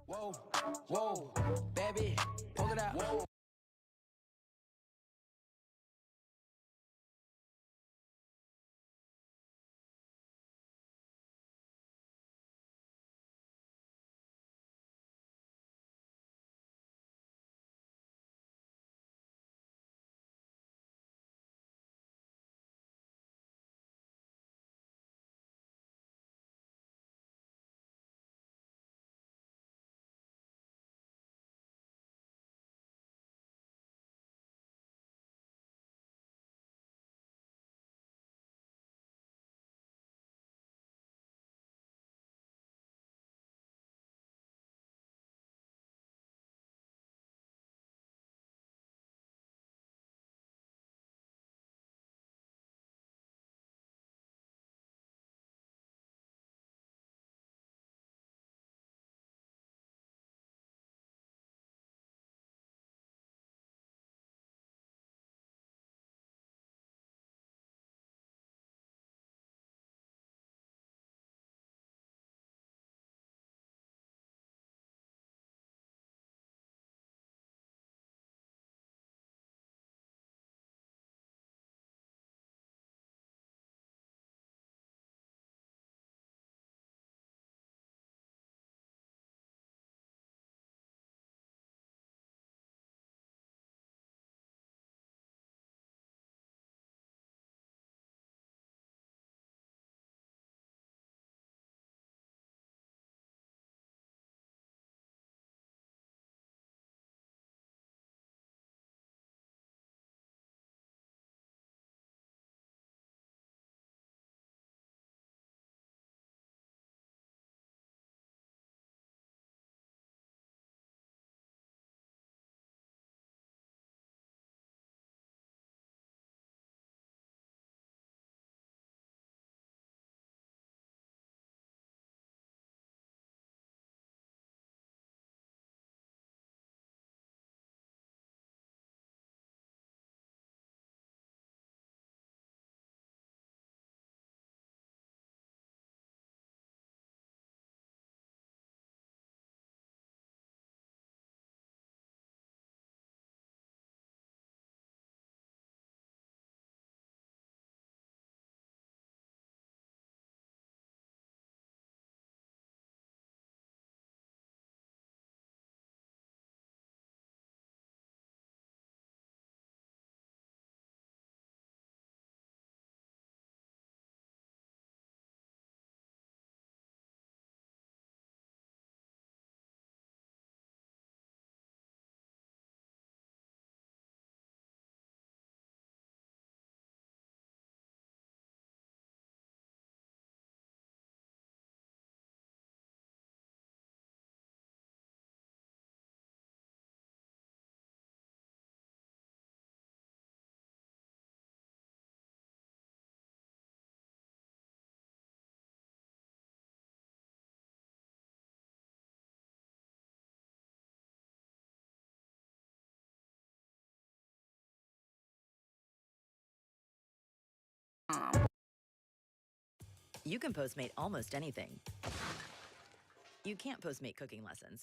Whoa, whoa, baby, pull it out. Whoa. You can Postmate almost anything. You can't Postmate cooking lessons.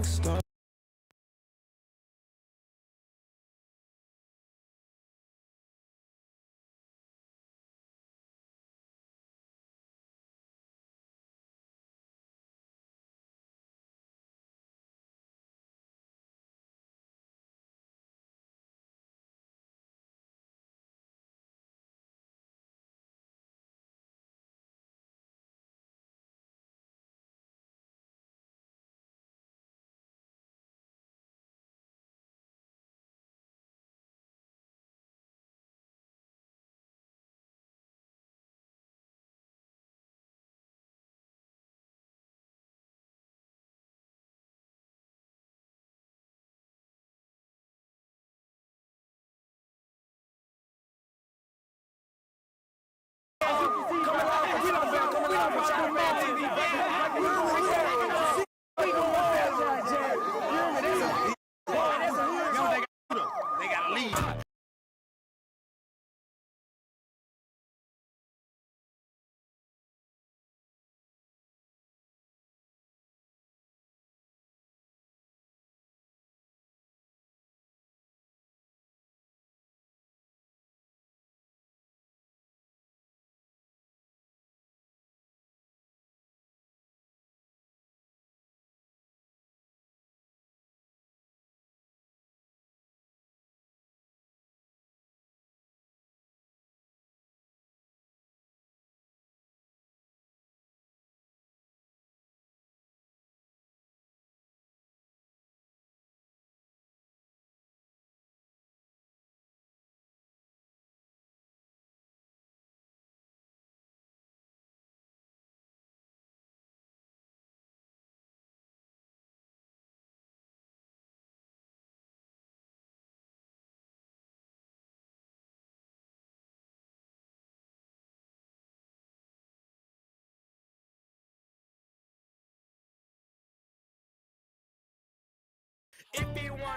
rockstar. They gotta leave. If you want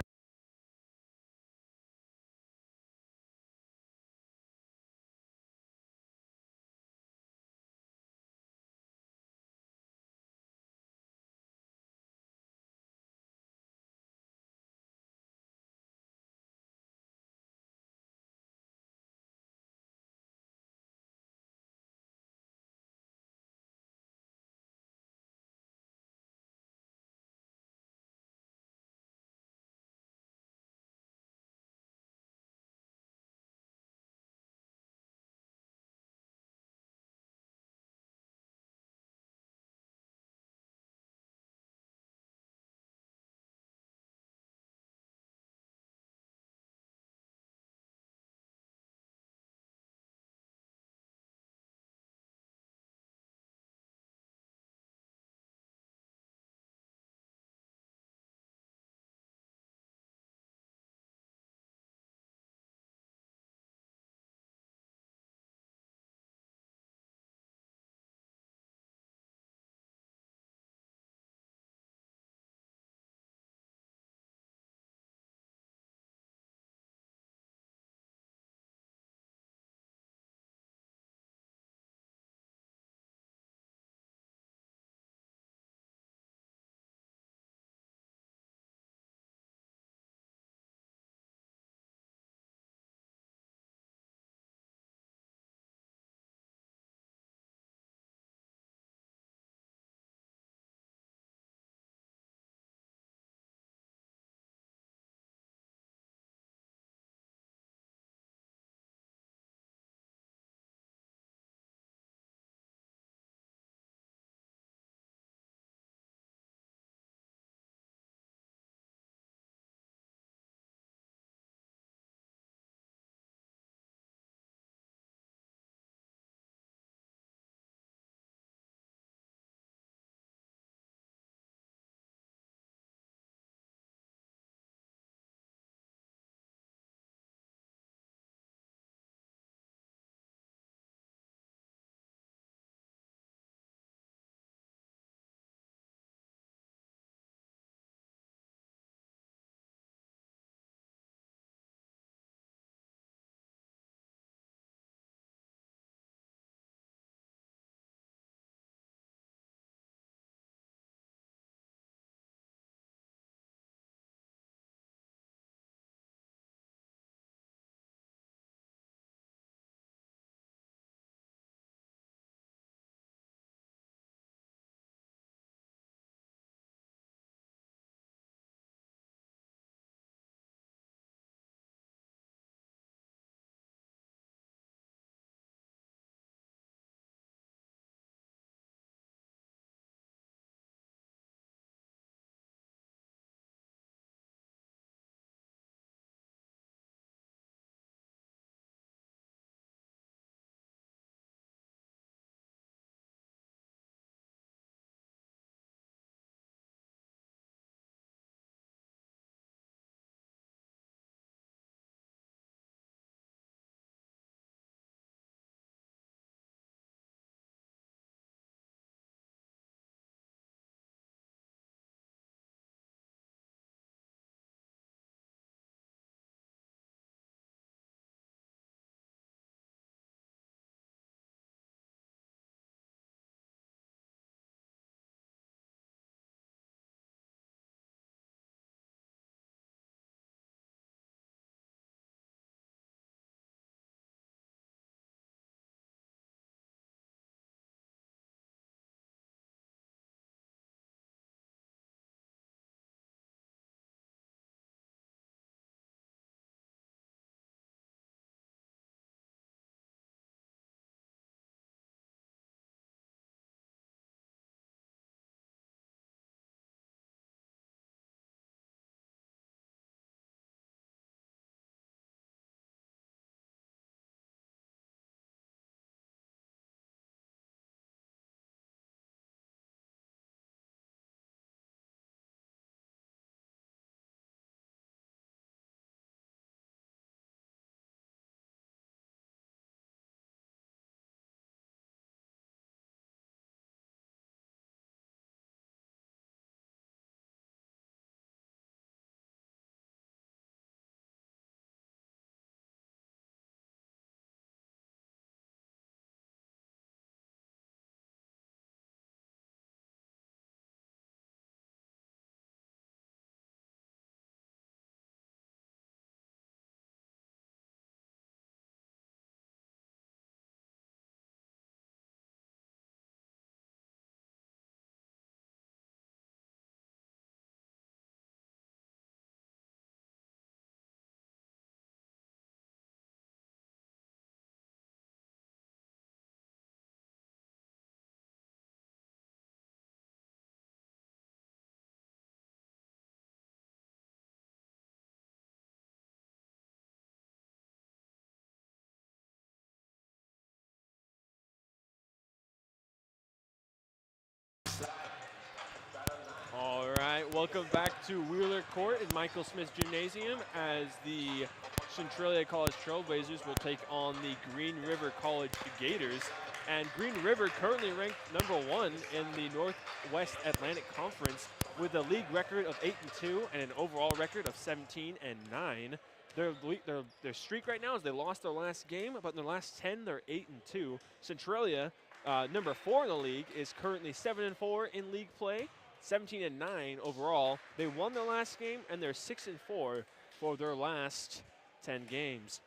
Welcome back to Wheeler Court in Michael Smith Gymnasium as the Centralia College Trailblazers will take on the Green River College Gators. And Green River currently ranked #1 in the Northwest Atlantic Conference with a league record of 8-2 and an overall record of 17-9. Their streak right now is they lost their last game, but in their last 10, they're 8-2. Centralia, #4 in the league, is currently 7-4 in league play, 17-9 overall. They won their last game, and they're 6-4 for their last 10 games.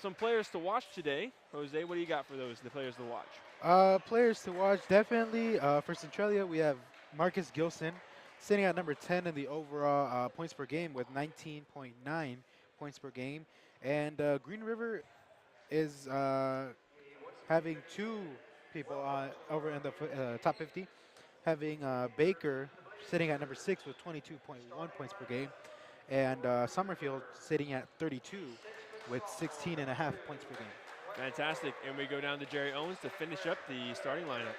Some players to watch today. Jose, what do you got for the players to watch? Players to watch, definitely. For Centralia, we have Marcus Gilson sitting at number 10 in the overall points per game with 19.9 points per game. And Green River is having two people over in the top 50, having Baker sitting at number 6 with 22.1 points per game, and Summerfield sitting at 32 with 16.5 points per game. Fantastic. And we go down to Jerry Owens to finish up the starting lineup.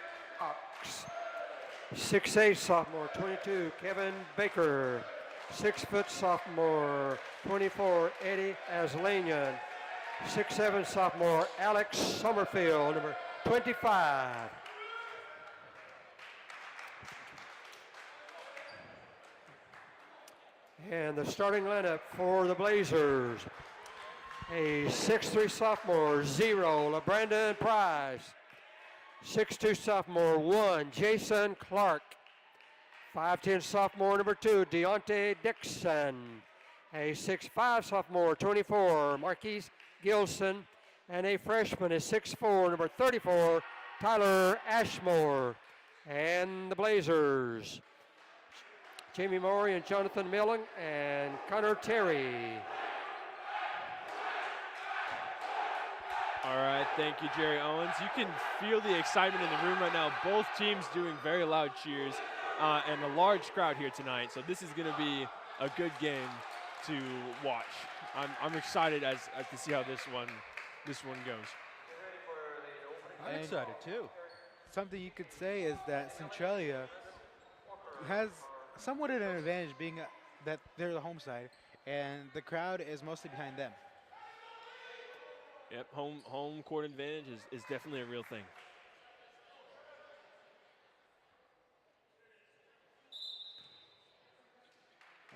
6'8" sophomore, 22, Kevin Baker. 6 foot sophomore, 24, Eddie Aslanian. 6'7" sophomore, Alex Summerfield, number 25. And the starting lineup for the Blazers. A 6'3" sophomore, 0, LeBrandon Price. 6'2" sophomore, 1, Jason Clark. 5'10" sophomore, number 2, Deontay Dixon. A 6'5" sophomore, 24, Marquise Gilson. And a freshman is 6'4", number 34, Tyler Ashmore. And the Blazers, Jamie Maury and Jonathan Milling and Connor Terry. All right, thank you, Jerry Owens. You can feel the excitement in the room right now. Both teams doing very loud cheers and a large crowd here tonight. So this is going to be a good game to watch. I'm excited to see how this one goes. I'm excited too. Something you could say is that Centralia has somewhat of an advantage, being that they're the home side, and the crowd is mostly behind them. Yep, home court advantage is definitely a real thing.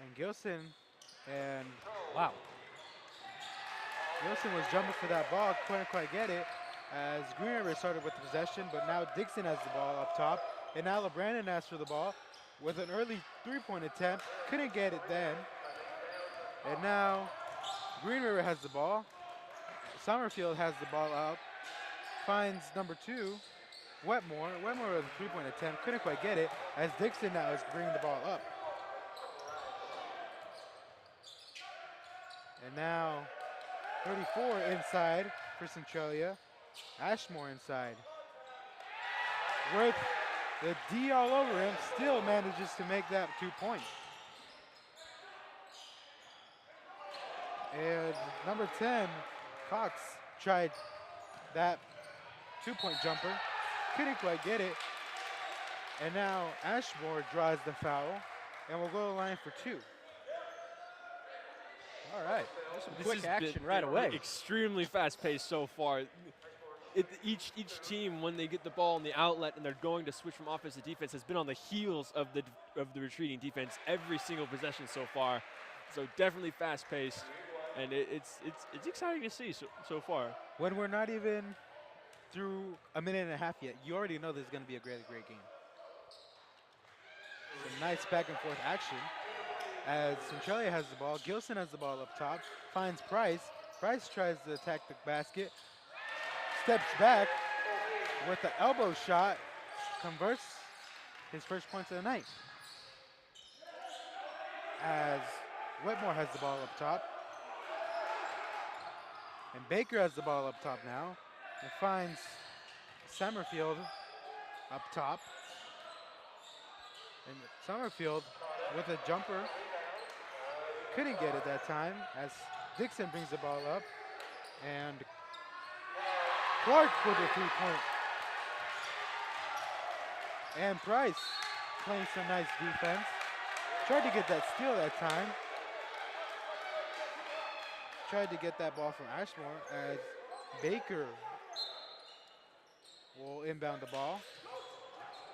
And Gilson was jumping for that ball, couldn't quite get it, as Green River started with the possession, but now Dixon has the ball up top, and now LeBrandon asked for the ball with an early three-point attempt, couldn't get it then, and now Green River has the ball. Summerfield has the ball out, finds number 2, Wetmore. Wetmore with a three-point attempt, couldn't quite get it, as Dixon now is bringing the ball up. And now 34 inside for Centralia, Ashmore inside. With the D all over him, still manages to make that 2 points. And number 10, Cox, tried that 2-point jumper, couldn't quite get it. And now Ashmore draws the foul, and will go to the line for 2. All right, there's some This quick has action been right away. Extremely fast-paced so far. Each team, when they get the ball in the outlet and they're going to switch from offense to defense, has been on the heels of the retreating defense every single possession so far. So definitely fast-paced, and it's exciting to see so far. When we're not even through a minute and a half yet, you already know this is going to be a great game. Some nice back and forth action as Centralia has the ball. Gilson has the ball up top, finds Price. Price tries to attack the basket, steps back with the elbow shot, converts his first points of the night. As Wetmore has the ball up top. And Baker has the ball up top now and finds Summerfield up top. And Summerfield with a jumper, couldn't get it that time as Dixon brings the ball up. And Clark with a 3-point. And Price playing some nice defense, Tried to get that steal that time. Tried to get that ball from Ashmore as Baker will inbound the ball.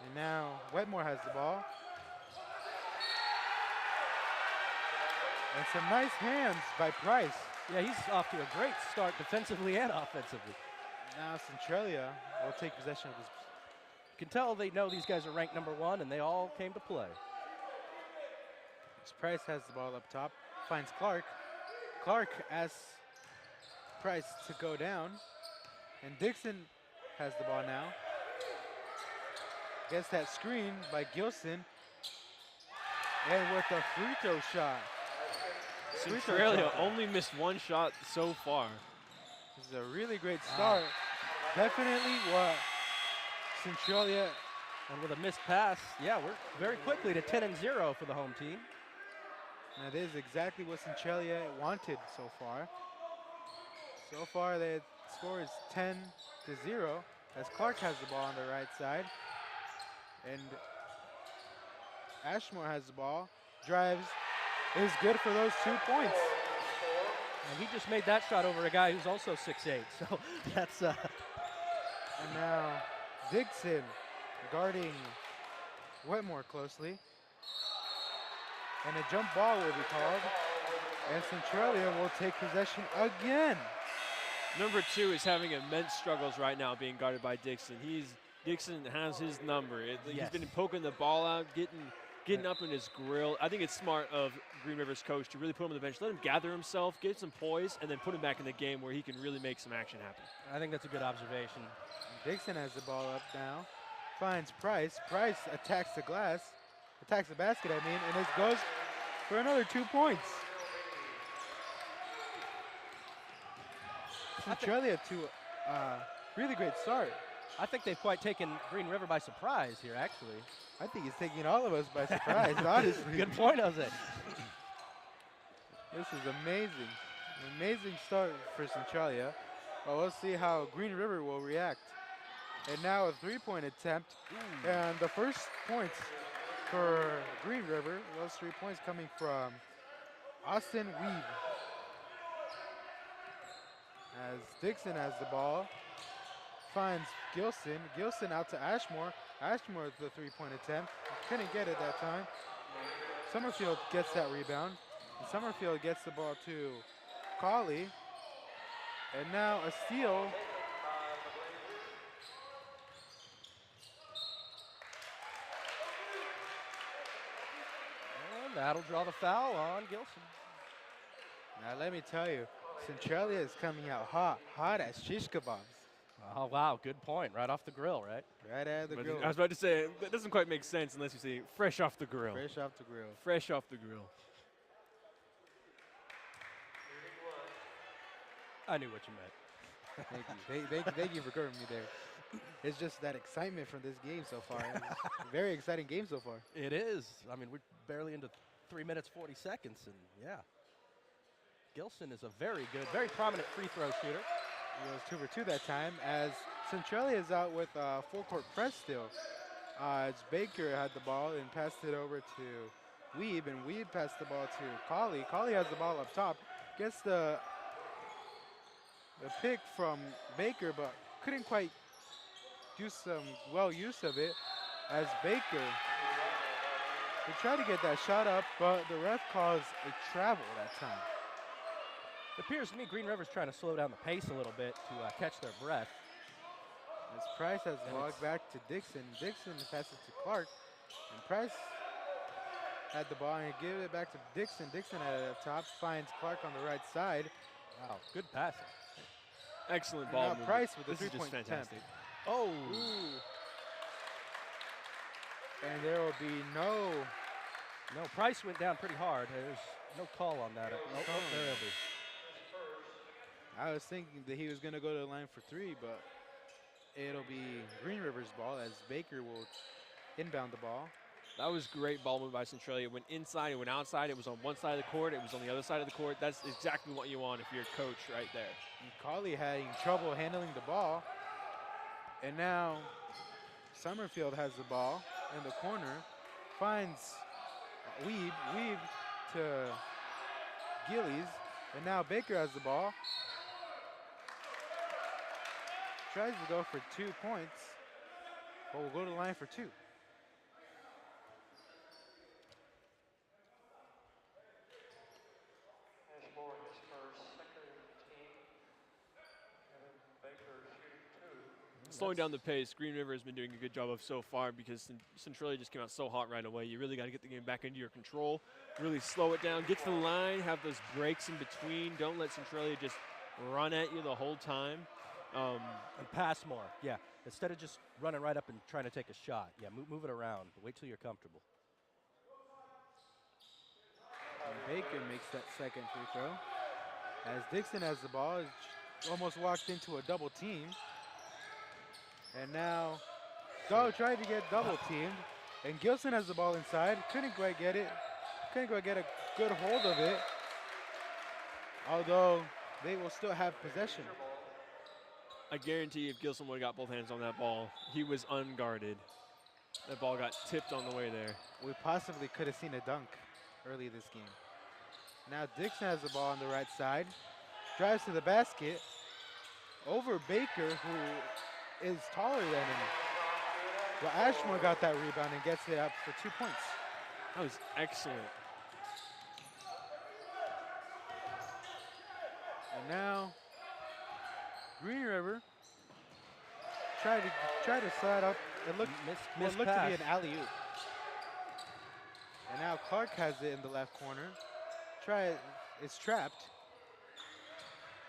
And now Wetmore has the ball. And some nice hands by Price. Yeah, he's off to a great start defensively and offensively. Now Centralia will take possession of this. You can tell they know these guys are ranked #1, and they all came to play. Price has the ball up top, finds Clark. Clark asks Price to go down, and Dixon has the ball now. Gets that screen by Gilson, and with a free throw shot. Centralia only missed one shot so far. This is a really great start. Definitely what Centralia. And with a missed pass, yeah, we're very quickly to 10-0 for the home team. Now this is exactly what Centralia wanted so far. So far the score is 10-0 as Clark has the ball on the right side. And Ashmore has the ball, drives, is good for those 2 points. And he just made that shot over a guy who's also 6'8", so that's... And now Dixon guarding Wetmore closely. And a jump ball will be called. And Centralia will take possession again. Number 2 is having immense struggles right now being guarded by Dixon. Dixon has his number. He's been poking the ball out, getting up in his grill. I think it's smart of Green River's coach to really put him on the bench, let him gather himself, get some poise, and then put him back in the game where he can really make some action happen. I think that's a good observation. Dixon has the ball up now, finds Price. Price attacks the glass, attacks the basket, and this goes for another 2 points. Centralia to a really great start. I think they've quite taken Green River by surprise here, actually. I think he's taking all of us by surprise, honestly. Good point, Jose. This is amazing. An amazing start for Centralia. But we'll see how Green River will react. And now a 3-point attempt. And the first points for Green River, those 3 points coming from Austin Weeb. As Dixon has the ball, finds Gilson. Gilson out to Ashmore. Ashmore with the 3-point attempt. Couldn't get it that time. Summerfield gets that rebound. And Summerfield gets the ball to Colley. And now a steal. And that'll draw the foul on Gilson. Now let me tell you, Centralia is coming out hot as shish kebabs. Oh, wow, good point. Right off the grill, right? Right out of the grill. I was about to say, that doesn't quite make sense unless you say fresh off the grill. Fresh off the grill. Fresh off the grill. I knew what you meant. Thank you. Thank you for covering me there. It's just that excitement from this game so far. It's a very exciting game so far. It is. I mean, we're barely into 3 minutes, 40 seconds, and yeah. Gilson is a very good, very prominent free throw shooter. He was 2 for 2 that time as Centralia is out with a full court press still. As Baker had the ball and passed it over to Weeb, and Weeb passed the ball to Colley. Colley has the ball up top, gets the pick from Baker, but couldn't quite do some well use of it as Baker. They tried to get that shot up, but the ref calls a travel that time. It appears to me Green River's trying to slow down the pace a little bit to catch their breath. As Price has the ball back to Dixon. Dixon passes to Clark. And Price had the ball and give it back to Dixon. Dixon at the top finds Clark on the right side. Wow, good passing. Excellent ball movement. Price with the This is just 3-point fantastic. attempt. Oh. Ooh. And there will be no. No, Price went down pretty hard. There's no call on that. Oh, there it is. I was thinking that he was going to go to the line for 3, but it'll be Green River's ball as Baker will inbound the ball. That was great ball movement by Centralia. It went inside, it went outside. It was on one side of the court. It was on the other side of the court. That's exactly what you want if you're a coach right there. And Colley having trouble handling the ball. And now Summerfield has the ball in the corner. Finds Weave to Gillies, and now Baker has the ball. Tries to go for 2 points, but will go to the line for 2. Slowing down the pace, Green River has been doing a good job of so far because Centralia just came out so hot right away. You really got to get the game back into your control, really slow it down, get to the line, have those breaks in between. Don't let Centralia just run at you the whole time. And pass more, yeah. Instead of just running right up and trying to take a shot. Yeah, move it around. Wait till you're comfortable. And Baker makes that second free throw. As Dixon has the ball, almost walked into a double team. And now Go tried to get double teamed. And Gilson has the ball inside. Couldn't quite get it. Couldn't quite get a good hold of it. Although they will still have possession. I guarantee if Gilson would have got both hands on that ball, he was unguarded. That ball got tipped on the way there. We possibly could have seen a dunk early this game. Now Dixon has the ball on the right side. Drives to the basket. Over Baker, who is taller than him. Well, Ashmore got that rebound and gets it up for 2 points. That was excellent. And now Green River try to slide up. It looked to be an alley-oop. And now Clark has it in the left corner. It's trapped.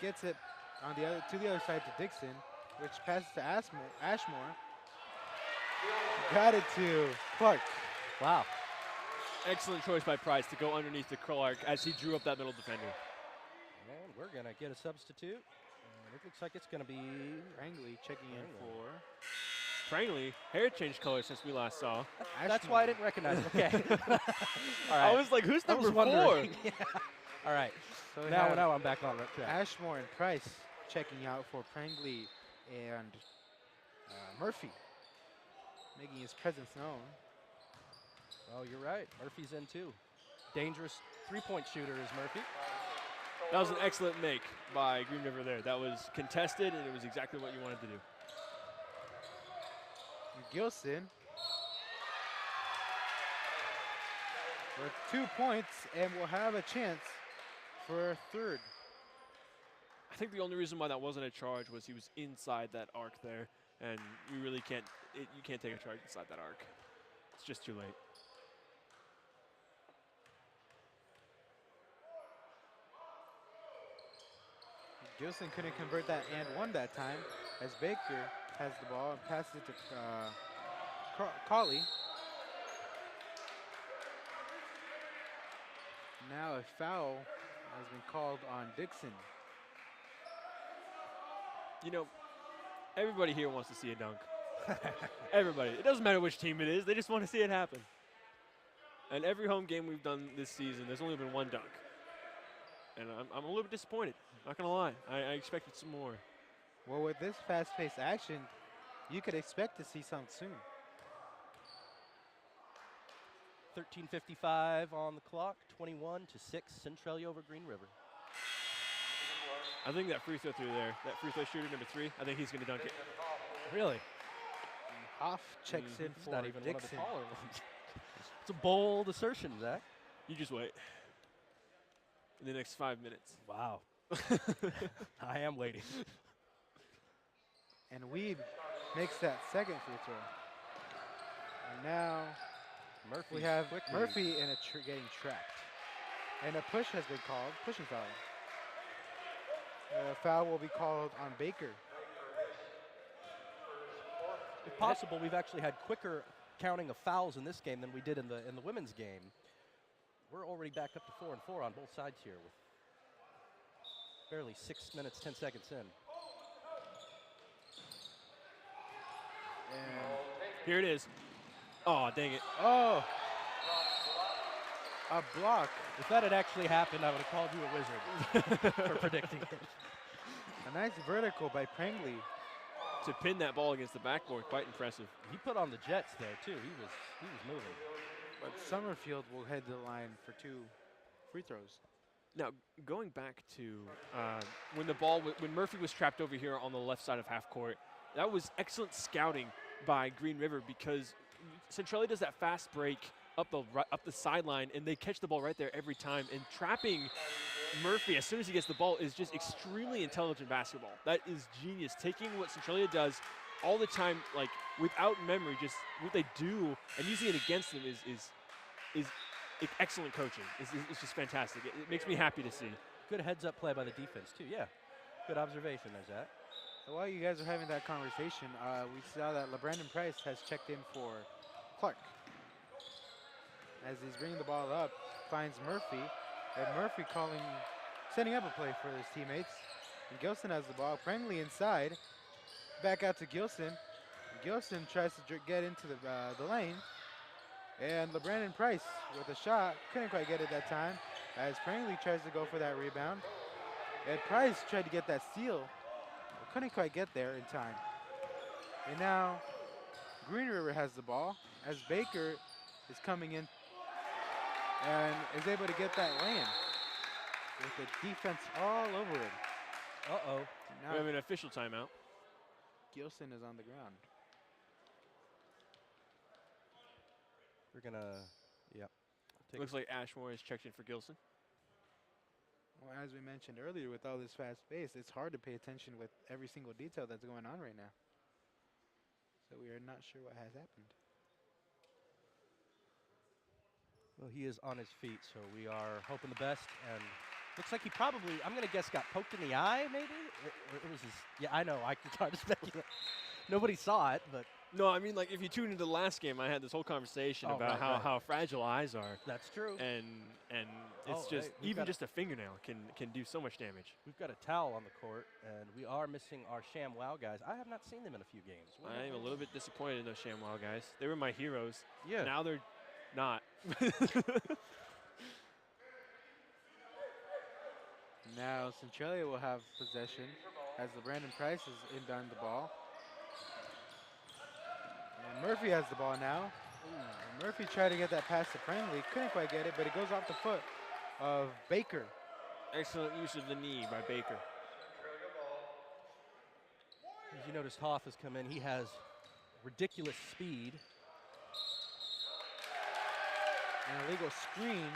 Gets it on to the other side to Dixon, which passes to Ashmore. Got it to Clark. Wow. Excellent choice by Price to go underneath the Clark as he drew up that middle defender. And we're going to get a substitute. And it looks like it's going to be Prangley checking in for. Prangley, hair changed color since we last saw. That's why I didn't recognize him. Okay. All right. I was like, who's number 4? Yeah. All right. So now I'm back on the track. Ashmore and Price checking out for Prangley and Murphy, making his presence known. Oh, you're right. Murphy's in too. Dangerous three-point shooter is Murphy. That was an excellent make by Green River there. That was contested, and it was exactly what you wanted to do. Gilson with 2 points and will have a chance for a third. I think the only reason why that wasn't a charge was he was inside that arc there, and you really can't. You can't take a charge inside that arc. It's just too late. Gilson couldn't convert that and one that time as Baker has the ball and passes it to Colley. Now a foul has been called on Dixon. You know, everybody here wants to see a dunk. Everybody. It doesn't matter which team it is. They just want to see it happen. And every home game we've done this season, there's only been one dunk. And I'm a little bit disappointed. Not going to lie. I expected some more. Well, with this fast-paced action, you could expect to see some soon. 13:55 on the clock, 21-6, Centralia over Green River. I think that free throw through there, that free throw shooter number 3, I think he's going to dunk it. Really? Hoff checks in It's for not even Dixon. one of the taller ones. It's a bold assertion, Zach. You just wait. In the next 5 minutes. Wow. I am waiting. And Weeb makes that second free throw. And now we have Murphy in getting trapped. And a push has been called, pushing foul. A foul will be called on Baker. If possible, we've actually had quicker counting of fouls in this game than we did in the women's game. We're already back up to 4 and 4 on both sides here with barely 6 minutes, 10 seconds in. And here it is. Oh, dang it. oh, a block. If that had actually happened, I would have called you a wizard for predicting it. A nice vertical by Prangley. To pin that ball against the backboard, quite impressive. He put on the Jets there too. He was moving. But Summerfield will head to the line for 2 free throws. Now, going back to when Murphy was trapped over here on the left side of half court, that was excellent scouting by Green River because Centralia does that fast break up the sideline, and they catch the ball right there every time. And trapping Murphy as soon as he gets the ball is just extremely intelligent basketball. That is genius. Taking what Centralia does all the time, like without memory, just what they do and using it against them is excellent coaching. It's just fantastic. It makes me happy to see. Good heads-up play by the defense, too. Yeah, good observation, there's that. So while you guys are having that conversation, we saw that LeBrandon Price has checked in for Clark. As he's bringing the ball up, finds Murphy, and Murphy setting up a play for his teammates. And Gilson has the ball, Prangley inside, back out to Gilson. Gilson tries to get into the lane, and LeBrandon Price with a shot, couldn't quite get it that time, as Prangley tries to go for that rebound. And Price tried to get that steal, couldn't quite get there in time. And now Green River has the ball as Baker is coming in and is able to get that lane with the defense all over him. Uh-oh. We have an official timeout. Gilson is on the ground. We're going to, yeah. Looks like Ashmore has checked in for Gilson. Well, as we mentioned earlier, with all this fast pace, it's hard to pay attention with every single detail that's going on right now. So we are not sure what has happened. Well, he is on his feet, so we are hoping the best. And looks like he probably, I'm going to guess, got poked in the eye, maybe? It was his, yeah, I know, I can try to speculate. Nobody saw it, but. No, I mean, like, if you tuned into the last game, I had this whole conversation about how fragile eyes are. That's true. And it's just, even just a fingernail can do so much damage. We've got a towel on the court, and we are missing our ShamWow guys. I have not seen them in a few games. I am a little bit disappointed in those ShamWow guys. They were my heroes. Yeah. Now they're not. Now Centralia will have possession as LeBrandon Price is inbound the ball. And Murphy has the ball now. And Murphy tried to get that pass to Prangley, couldn't quite get it, but it goes off the foot of Baker. Excellent use of the knee by Baker. As you noticed, Hoff has come in. He has ridiculous speed. An illegal screen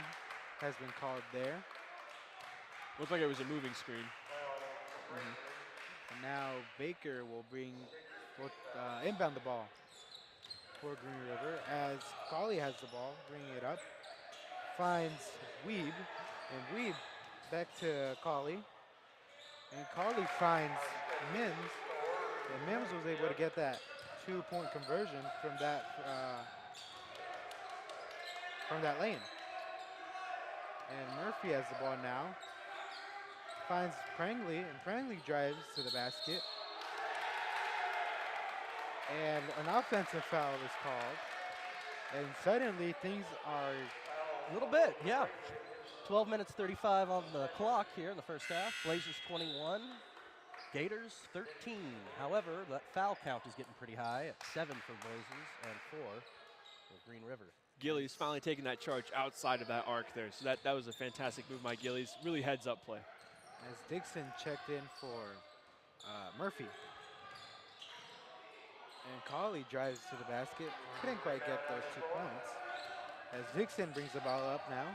has been called there. Looked like it was a moving screen. And now Baker will inbound the ball for Green River as Colley has the ball, bringing it up. Finds Weeb, and Weeb back to Colley. And Colley finds Mims, and Mims was able to get that 2-point conversion from that lane. And Murphy has the ball now. Finds Prangley, and Prangley drives to the basket. And an offensive foul is called. And suddenly things are A little bit, yeah. 12 minutes 35 on the clock here in the first half. Blazers 21, Gators 13. However, that foul count is getting pretty high at 7 for Blazers and 4 for Green River. Gillies finally taking that charge outside of that arc there. So that was a fantastic move by Gillies. Really heads up play. as Dixon checked in for Murphy. And Colley drives to the basket. Couldn't quite get those 2 points. As Dixon brings the ball up now.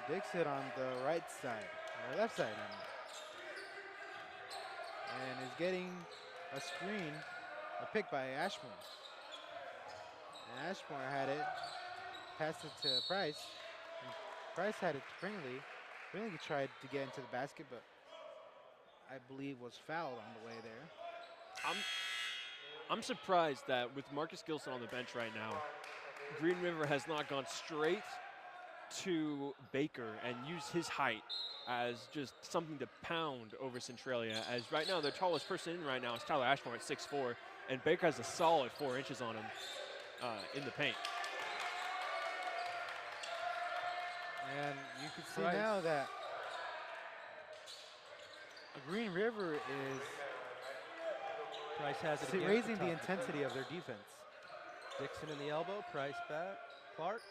Dixon on the right side, or left side, and is getting a screen, a pick by Ashmore. And Ashmore had it, passed it to Price. And Price had it to Pringley. Pringley tried to get into the basket, but I believe was fouled on the way there. I'm surprised that with Marcus Gilson on the bench right now, Green River has not gone straight to Baker and used his height as just something to pound over Centralia. As right now, their tallest person in right now is Tyler Ashmore at 6'4", and Baker has a solid 4 inches on him in the paint. And you can see now that Green River is Price has it again. raising the intensity of their defense. Dixon in the elbow, Price back. Clark.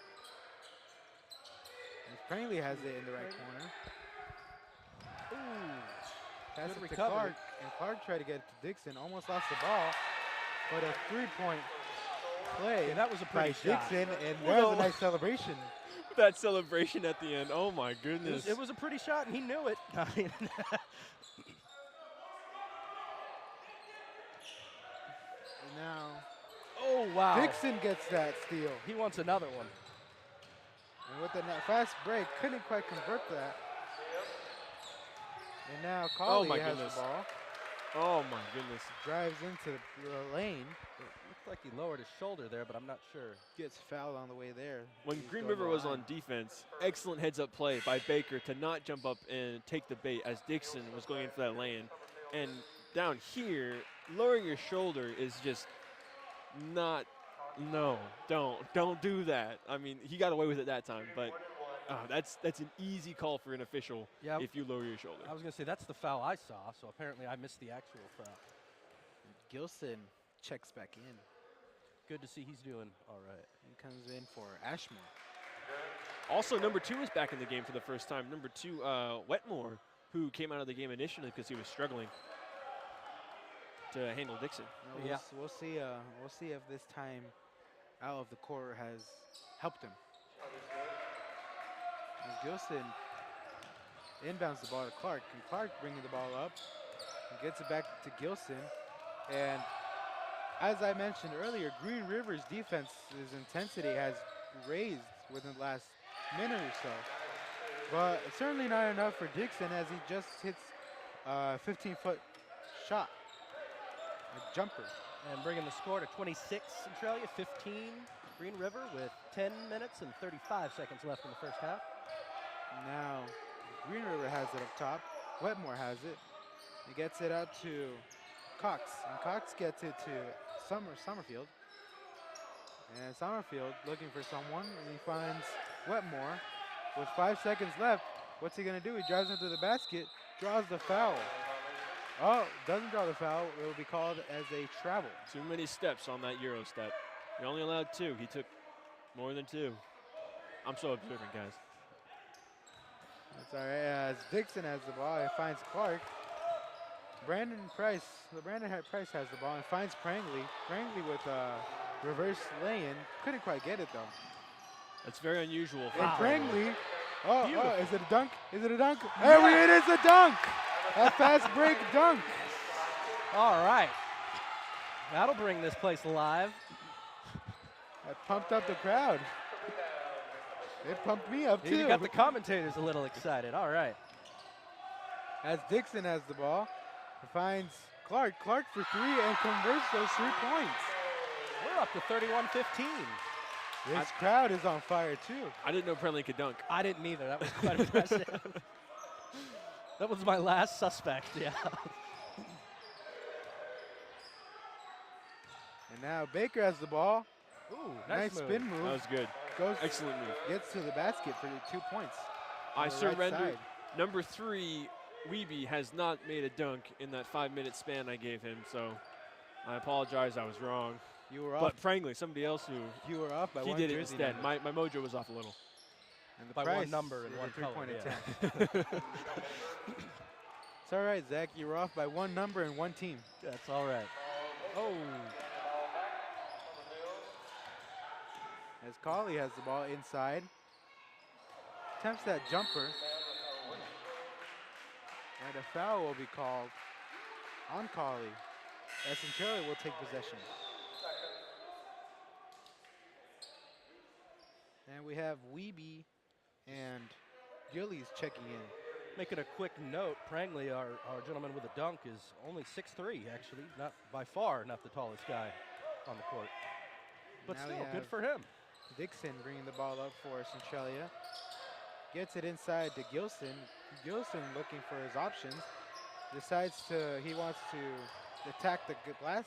As Prangley has it in the right corner. Ooh. Pass Good it to recovery. Clark, and Clark tried to get it to Dixon. Almost lost the ball, but a three-point play Yeah, that was a by pretty shot. Dixon, and Well, there's a no. nice celebration. That celebration at the end. Oh my It goodness. was a pretty shot, and he knew it. I mean, And now oh, wow. Dixon gets that steal. He wants another one. And with the fast break, couldn't quite convert that. And now Colley my has goodness. the ball, Oh my goodness. drives into the lane, It looked like he lowered his shoulder there, but I'm not sure. gets fouled on the way there. When He's Green going to River the was line. on defense, excellent heads-up play by Baker to not jump up and take the bait as Dixon was going in for that lane. And down here, lowering your shoulder is just not, no, don't do that. I mean, he got away with it that time, but that's an easy call for an official Yeah, if you lower your shoulder. I was going to say that's the foul I saw, so apparently I missed the actual foul. Gilson checks back in. Good to see he's doing all right. He comes in for Ashmore. Also, number 2 is back in the game for the first time. Number 2, Wetmore, who came out of the game initially because he was struggling to handle Dixon. Now Yeah. We'll see. We'll see if this time out of the court has helped him. As Gilson inbounds the ball to Clark, and Clark bringing the ball up and gets it back to Gilson. And as I mentioned earlier, Green River's defense's intensity has raised within the last minute or so. But it's certainly not enough for Dixon as he just hits a 15-foot shot, a jumper. And bringing the score to 26, Centralia, 15, Green River with 10 minutes and 35 seconds left in the first half. Now, Green River has it up top. Wetmore has it. He gets it out to Cox, and Cox gets it to Summerfield. And Summerfield looking for someone, and he finds Wetmore. With 5 seconds left, what's he gonna do? He drives into the basket, draws the foul. Oh, doesn't draw the foul. It will be called as a travel. Too many steps on that Euro step. You're only allowed 2. He took more than 2. I'm so observant, guys. That's all right. As Dixon has the ball, he finds Clark. Brandon Price has the ball and finds Prangley. Prangley with a reverse lay-in. Couldn't quite get it though. That's very unusual. And Prangley, oh, Beautiful. is it a dunk? Is it a dunk? Hey, it is a dunk! A fast break dunk. All right. That'll bring this place alive. That pumped up the crowd. It pumped me up You too. got the commentators a little excited. All right. As Dixon has the ball, he finds Clark. Clark for 3 and converts those 3 points. We're up to 31-15. This crowd is on fire too. I didn't know Prenley could dunk. I didn't either. That was quite impressive. That was my last suspect, yeah. And now Baker has the ball. Ooh, Nice move. spin move. That was good. Goes, Excellent move. gets to the basket for the 2 points. I on the right surrendered. side. Number 3, Weeby, has not made a dunk in that 5-minute span I gave him, so I apologize. I was wrong. You were off. But frankly, somebody else who You were off by he one did it jersey instead. number. My mojo was off a little. And the By price one number and is one a 3-point color, yeah. attempt. It's all right, Zach. You were off by one number and one team. That's all right. Oh, As Colley has the ball inside. Attempts that jumper. And a foul will be called on Colley. As Centralia will take possession. And we have Weeby and Gillies checking in. making a quick note, Prangley, our gentleman with a dunk, is only 6'3", actually. Not by far, not the tallest guy on the court. But Now we still, good have for him. Dixon bringing the ball up for Centralia. Gets it inside to Gilson. Gilson looking for his options. He wants to attack the glass.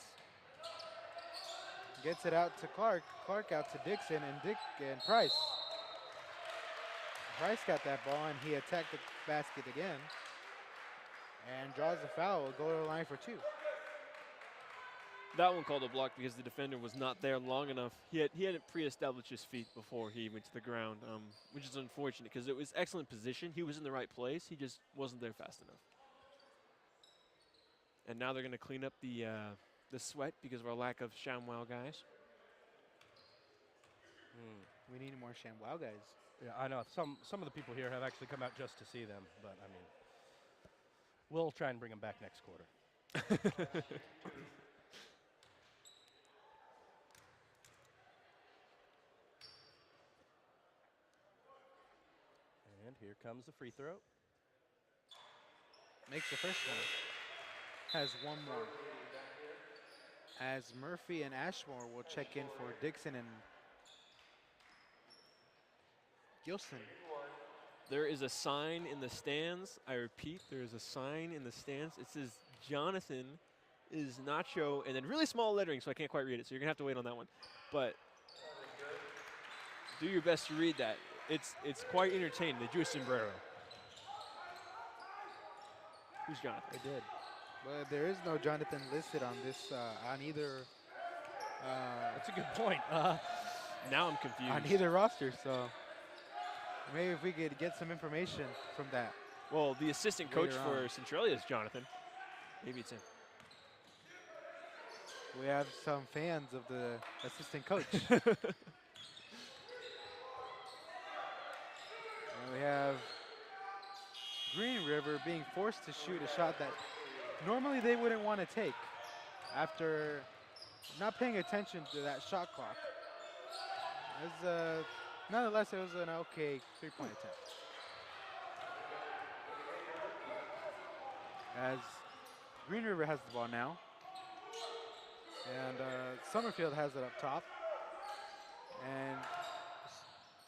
Gets it out to Clark. Clark out to Dixon and Price. Price got that ball and he attacked the basket again. And draws the foul. Will go to the line for two. That one called a block because the defender was not there long enough. He hadn't pre-established his feet before he went to the ground, which is unfortunate because it was excellent position. He was in the right place. He just wasn't there fast enough. And now they're going to clean up the sweat because of our lack of ShamWow guys. We need more ShamWow guys. Yeah, I know. Some of the people here have actually come out just to see them, but I mean, we'll try and bring them back next quarter. And here comes the free throw. Makes the first one. Has one more. As Murphy and Ashmore will check in for Dixon and Gilson. There is a sign in the stands. I repeat, there is a sign in the stands. It says Jonathan is Nacho, and then really small lettering, so I can't quite read it. So you're gonna have to wait on that one. But do your best to read that. It's quite entertaining. The Jewish sombrero. Who's Jonathan? They did. But there is no Jonathan listed on this on either. That's a good point. Now I'm confused. On either roster, so maybe if we could get some information from that. Well, the assistant coach Later for on. Centralia is Jonathan. Maybe it's him. We have some fans of the assistant coach. And we have Green River being forced to shoot a shot that normally they wouldn't want to take after not paying attention to that shot clock. Nonetheless, it was an okay three-point attempt. As Green River has the ball now. And Summerfield has it up top. And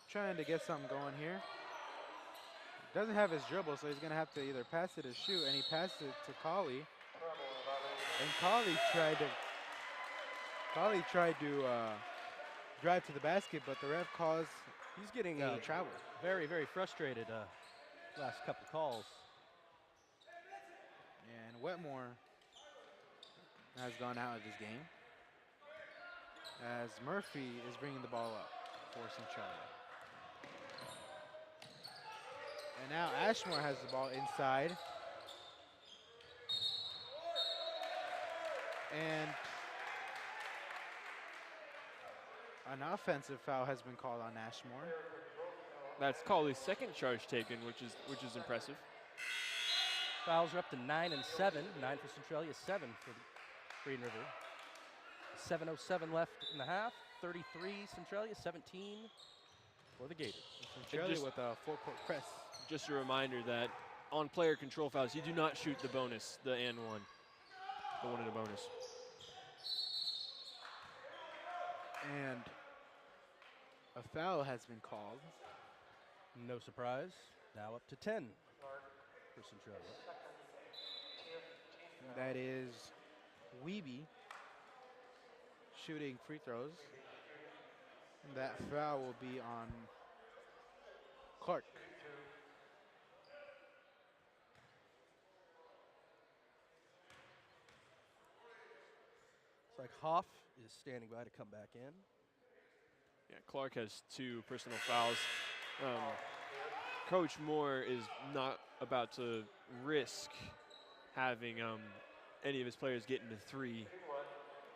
trying to get something going here. Doesn't have his dribble, so he's going to have to either pass it or shoot. And he passed it to Colley. And Colley tried to drive to the basket, but the ref calls He's getting a travel. very, very frustrated last couple calls. And Wetmore has gone out of this game as Murphy is bringing the ball up for Centralia. And now Ashmore has the ball inside. And an offensive foul has been called on Ashmore. That's Colley's second charge taken, which is impressive. Fouls are up to 9 and 7. 9 for Centralia, 7 for Green River. 7:07 left in the half. 33 Centralia, 17 for the Gators. Centralia just- with a four-court press. Just a reminder that on player control fouls, you do not shoot the bonus, the and one. The one in a bonus. And a foul has been called. No surprise. Now up to 10 for Centralia. That is Weeby shooting free throws. And that foul will be on Clark. It's like Hoff is standing by to come back in. Yeah, Clark has 2 personal fouls. Coach Moore is not about to risk having any of his players get into 3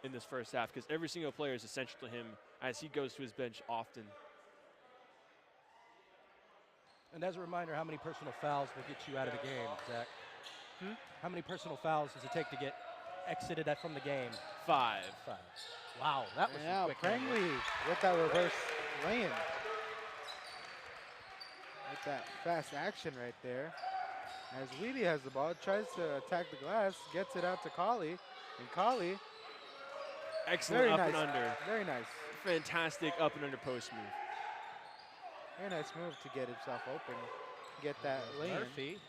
in this first half because every single player is essential to him as he goes to his bench often. And as a reminder, how many personal fouls will get you out of the game, Zach? How many personal fouls does it take to get exited from the game? 5. 5. Wow, that was And some now quick handling. Prangley with that reverse lay-in. With that fast action right there. As Weeby has the ball, tries to attack the glass, gets it out to Colley. And Colley, Excellent very up nice. and under. Very nice. Fantastic up and under post move. Very nice move to get himself open. Get that lane. Murphy.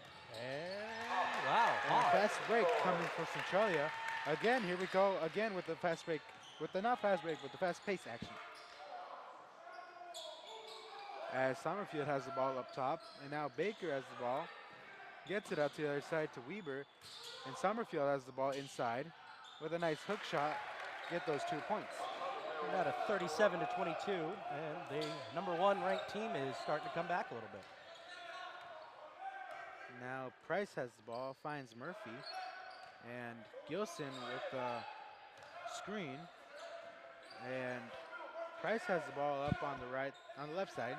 And wow, And a Hoff. fast break coming for Centralia. Again, here we go. Again with the fast break. With the not fast break, but the fast pace action. As Summerfield has the ball up top. And now Baker has the ball. Gets it out to the other side to Weber. And Summerfield has the ball inside with a nice hook shot. get those 2 points. We're at a 37 to 22, and the #1 ranked team is starting to come back a little bit. Now Price has the ball, finds Murphy, and Gilson with the screen. And Price has the ball up on the left side,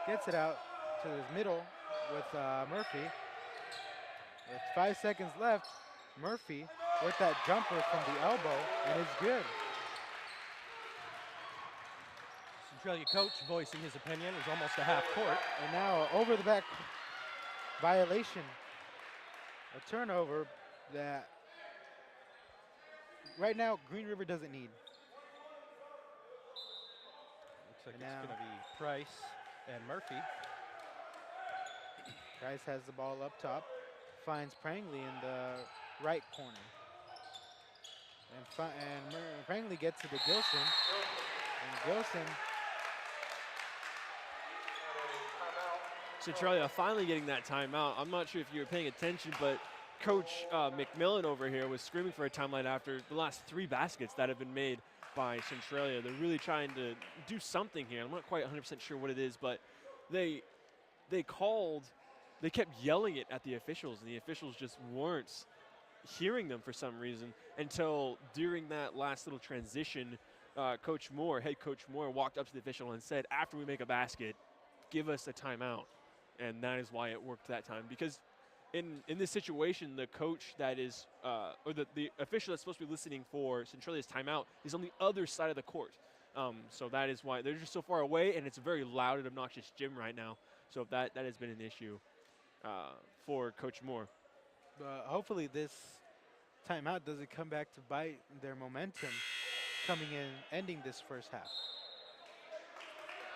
gets it out to his middle with Murphy. With 5 seconds left, Murphy with that jumper from the elbow, and it's good. Centralia coach voicing his opinion. It was almost a half court. And now over the back violation, a turnover that right now Green River doesn't need. Looks like And it's now- going to be Price and Murphy. Price has the ball up top, finds Prangley in the right corner. And Prangley gets to the Gilson, and Gilson Centralia finally getting that timeout. I'm not sure if you were paying attention, but Coach McMillan over here was screaming for a timeout after the last 3 baskets that have been made by Centralia. They're really trying to do something here. I'm not quite 100% sure what it is, but they kept yelling it at the officials, and the officials just weren't hearing them for some reason until during that last little transition, head Coach Moore walked up to the official and said, after we make a basket, give us a timeout. And that is why it worked that time, because in this situation, the coach that is, or the official that's supposed to be listening for Centralia's timeout is on the other side of the court. So that is why they're just so far away, and it's a very loud and obnoxious gym right now. So that has been an issue for Coach Moore. But hopefully this timeout doesn't come back to bite their momentum coming in, ending this first half.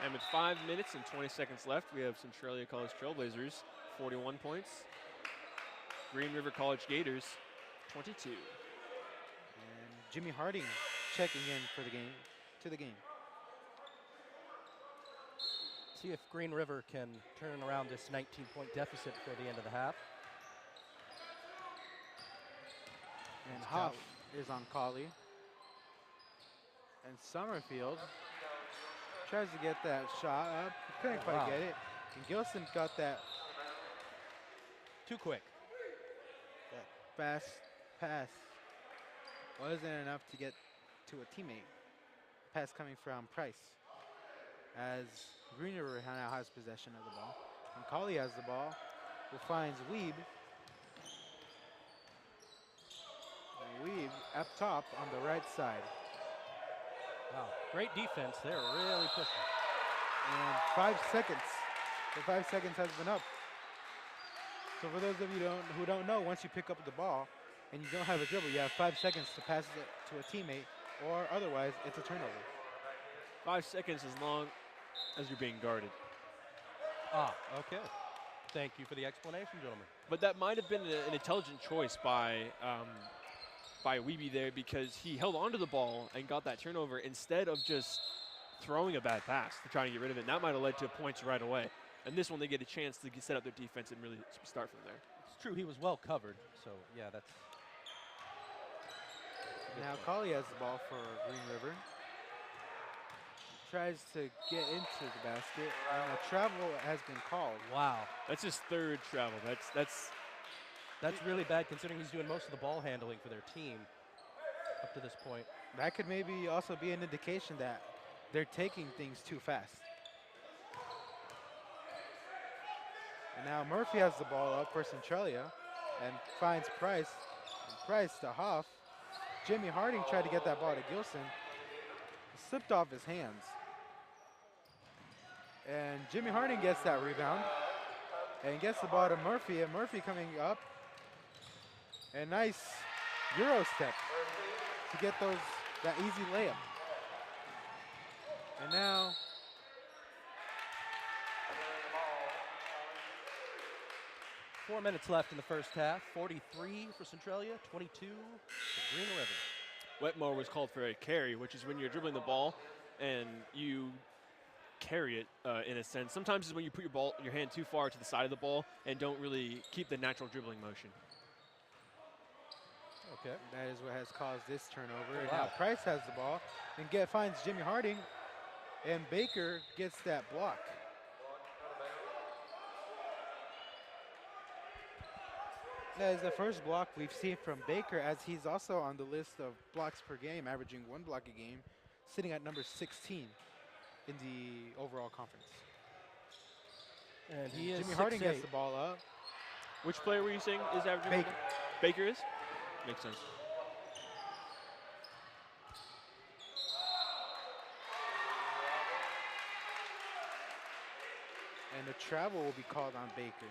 And with 5 minutes and 20 seconds left, we have Centralia College Trailblazers, 41 points. Green River College Gators, 22. And Jimmy Harding checking in for the game. See if Green River can turn around this 19-point deficit before the end of the half. And Huff is on Colley. And Summerfield tries to get that shot up. Couldn't quite get it. And Gilson got that Too quick. fast pass. Wasn't enough to get to a teammate. Pass coming from Price. As Green River now has possession of the ball. And Colley has the ball, who finds Weeb. And Weeb up top on the right side. Wow, great defense. They're really pushing. And 5 seconds. The 5 seconds has been up. So for those of you who don't know, once you pick up the ball and you don't have a dribble, you have 5 seconds to pass it to a teammate, or otherwise it's a turnover. 5 seconds as long as you're being guarded. Okay. Thank you for the explanation, gentlemen. But that might have been an intelligent choice by Weeby there, because he held onto the ball and got that turnover instead of just throwing a bad pass to try and get rid of it. And that might have led to points right away. And this one, they get a chance to set up their defense and really start from there. It's true, he was well covered. So, yeah, that's. Now Colley has the ball for Green River. Tries to get into the basket, and a travel has been called. Wow. That's his 3rd travel. That's really bad considering he's doing most of the ball handling for their team up to this point. That could maybe also be an indication that they're taking things too fast. And now Murphy has the ball up for Centralia and finds Price. And Price to Hoff. Jimmy Harding tried to get that ball to Gilson. It slipped off his hands. And Jimmy Harding gets that rebound and gets the ball to Murphy, and Murphy coming up. And nice Euro step to get that easy layup. And now Four minutes left in the first half. 43 for Centralia, 22 for Green River. Wetmore was called for a carry, which is when you're dribbling the ball and you carry it in a sense. Sometimes it's when you put your hand too far to the side of the ball and don't really keep the natural dribbling motion. Okay. That is what has caused this turnover. And Wow. now Price has the ball and finds Jimmy Harding, and Baker gets that block. That is the first block we've seen from Baker, as he's also on the list of blocks per game, averaging 1 block a game, sitting at number 16 in the overall conference. And he is Jimmy Harding 6'8". gets the ball up. Which player were you saying is averaging? Baker. Baker is? Makes sense. And the travel will be called on Baker.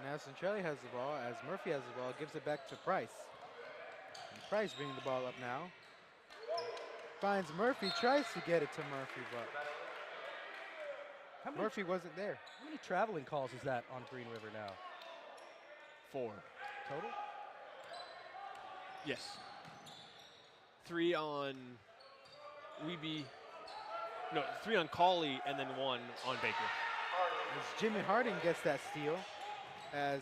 Now Centralia has the ball, as Murphy has the ball, gives it back to Price. And Price bringing the ball up now. Finds Murphy, tries to get it to Murphy, but How many, Murphy wasn't there. how many traveling calls is that on Green River now? 4. Total? Yes. 3 on Weeby. No, 3 on Cauley, and then 1 on Baker. As Jimmy Harding gets that steal, as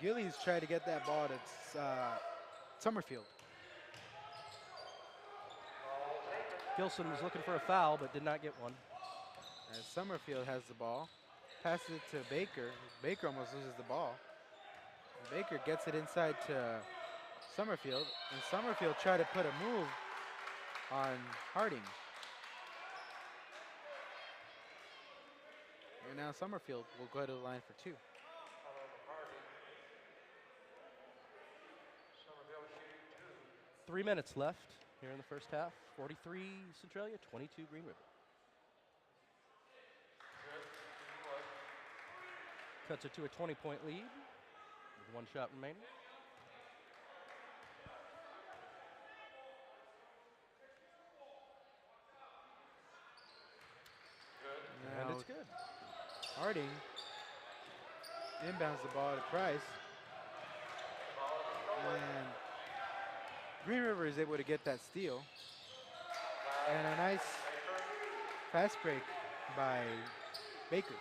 Gillies tried to get that ball to Summerfield. Gilson was looking for a foul, but did not get one. As Summerfield has the ball, passes it to Baker. Baker almost loses the ball. And Baker gets it inside to Summerfield, and Summerfield tried to put a move on Harding. And now Summerfield will go to the line for 2. 3 minutes left here in the first half. 43 Centralia, 22 Green River. Cuts it to a 20-point lead with 1 shot remaining. And Now it's good. Harding inbounds the ball to Price. And Green River is able to get that steal. And a nice fast break by Baker.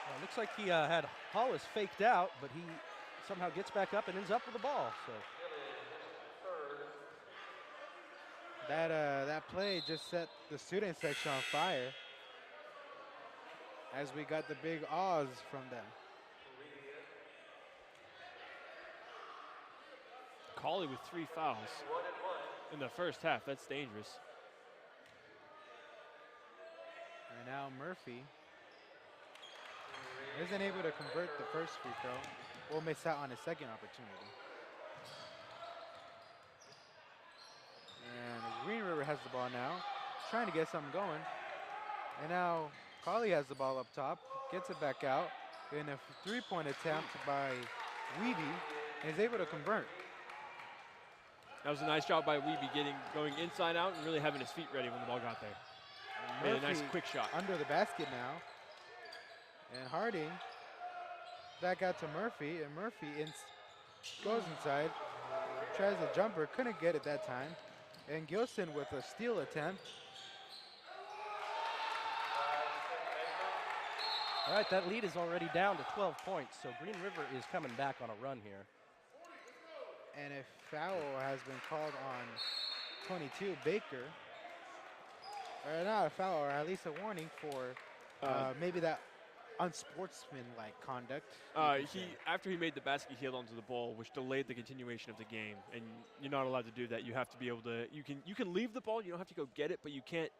Well, it looks like he had Hollis faked out, but he somehow gets back up and ends up with the ball. So That play just set the student section on fire, as we got the big ahs from them. Cauley with 3 fouls in the first half. That's dangerous. And now Murphy isn't able to convert the first free throw. Will miss out on his second opportunity. And Green River has the ball now, trying to get something going. And now Cauley has the ball up top, gets it back out in a 3-point attempt by Weeby, and is able to convert. That was a nice job by Weeby going inside out and really having his feet ready when the ball got there. Made a nice Murphy quick shot. under the basket now. And Harding back out to Murphy, and Murphy goes inside, tries a jumper, couldn't get it that time. And Gilson with a steal attempt. all right, that lead is already down to 12 points. So Green River is coming back on a run here. And a foul has been called on 22, Baker. Or not a foul, or at least a warning for maybe that unsportsmanlike conduct. After he made the basket, he held onto the ball, which delayed the continuation of the game. And you're not allowed to do that. You have to be able to. You can leave the ball. You don't have to go get it, but you can't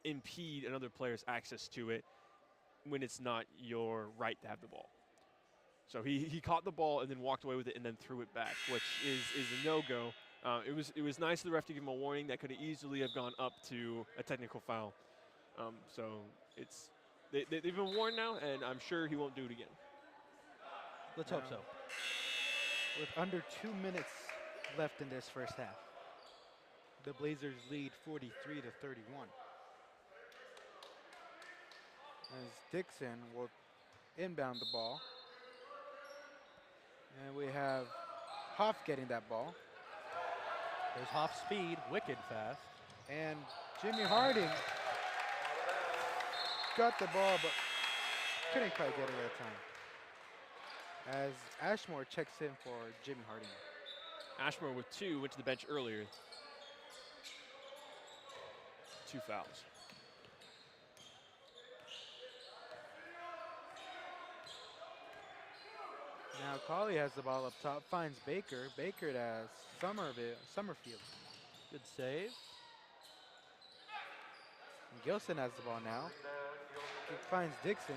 impede another player's access to it when it's not your right to have the ball. So he caught the ball and then walked away with it and then threw it back, which is a no-go. It was nice of the ref to give him a warning that could have easily have gone up to a technical foul. So they've been warned now, and I'm sure he won't do it again. Let's hope so. With under 2 minutes left in this first half, the Blazers lead 43 to 31. As Dixon will inbound the ball. And we have Hoff getting that ball. There's Hoff speed, wicked fast. And Jimmy Harding got the ball, but couldn't quite get it at the time. As Ashmore checks in for Jimmy Harding. Ashmore with 2, went to the bench earlier. 2 fouls. Now Colley has the ball up top, finds Baker. Baker to Summerfield. Good save. And Gilson has the ball now. He finds Dixon.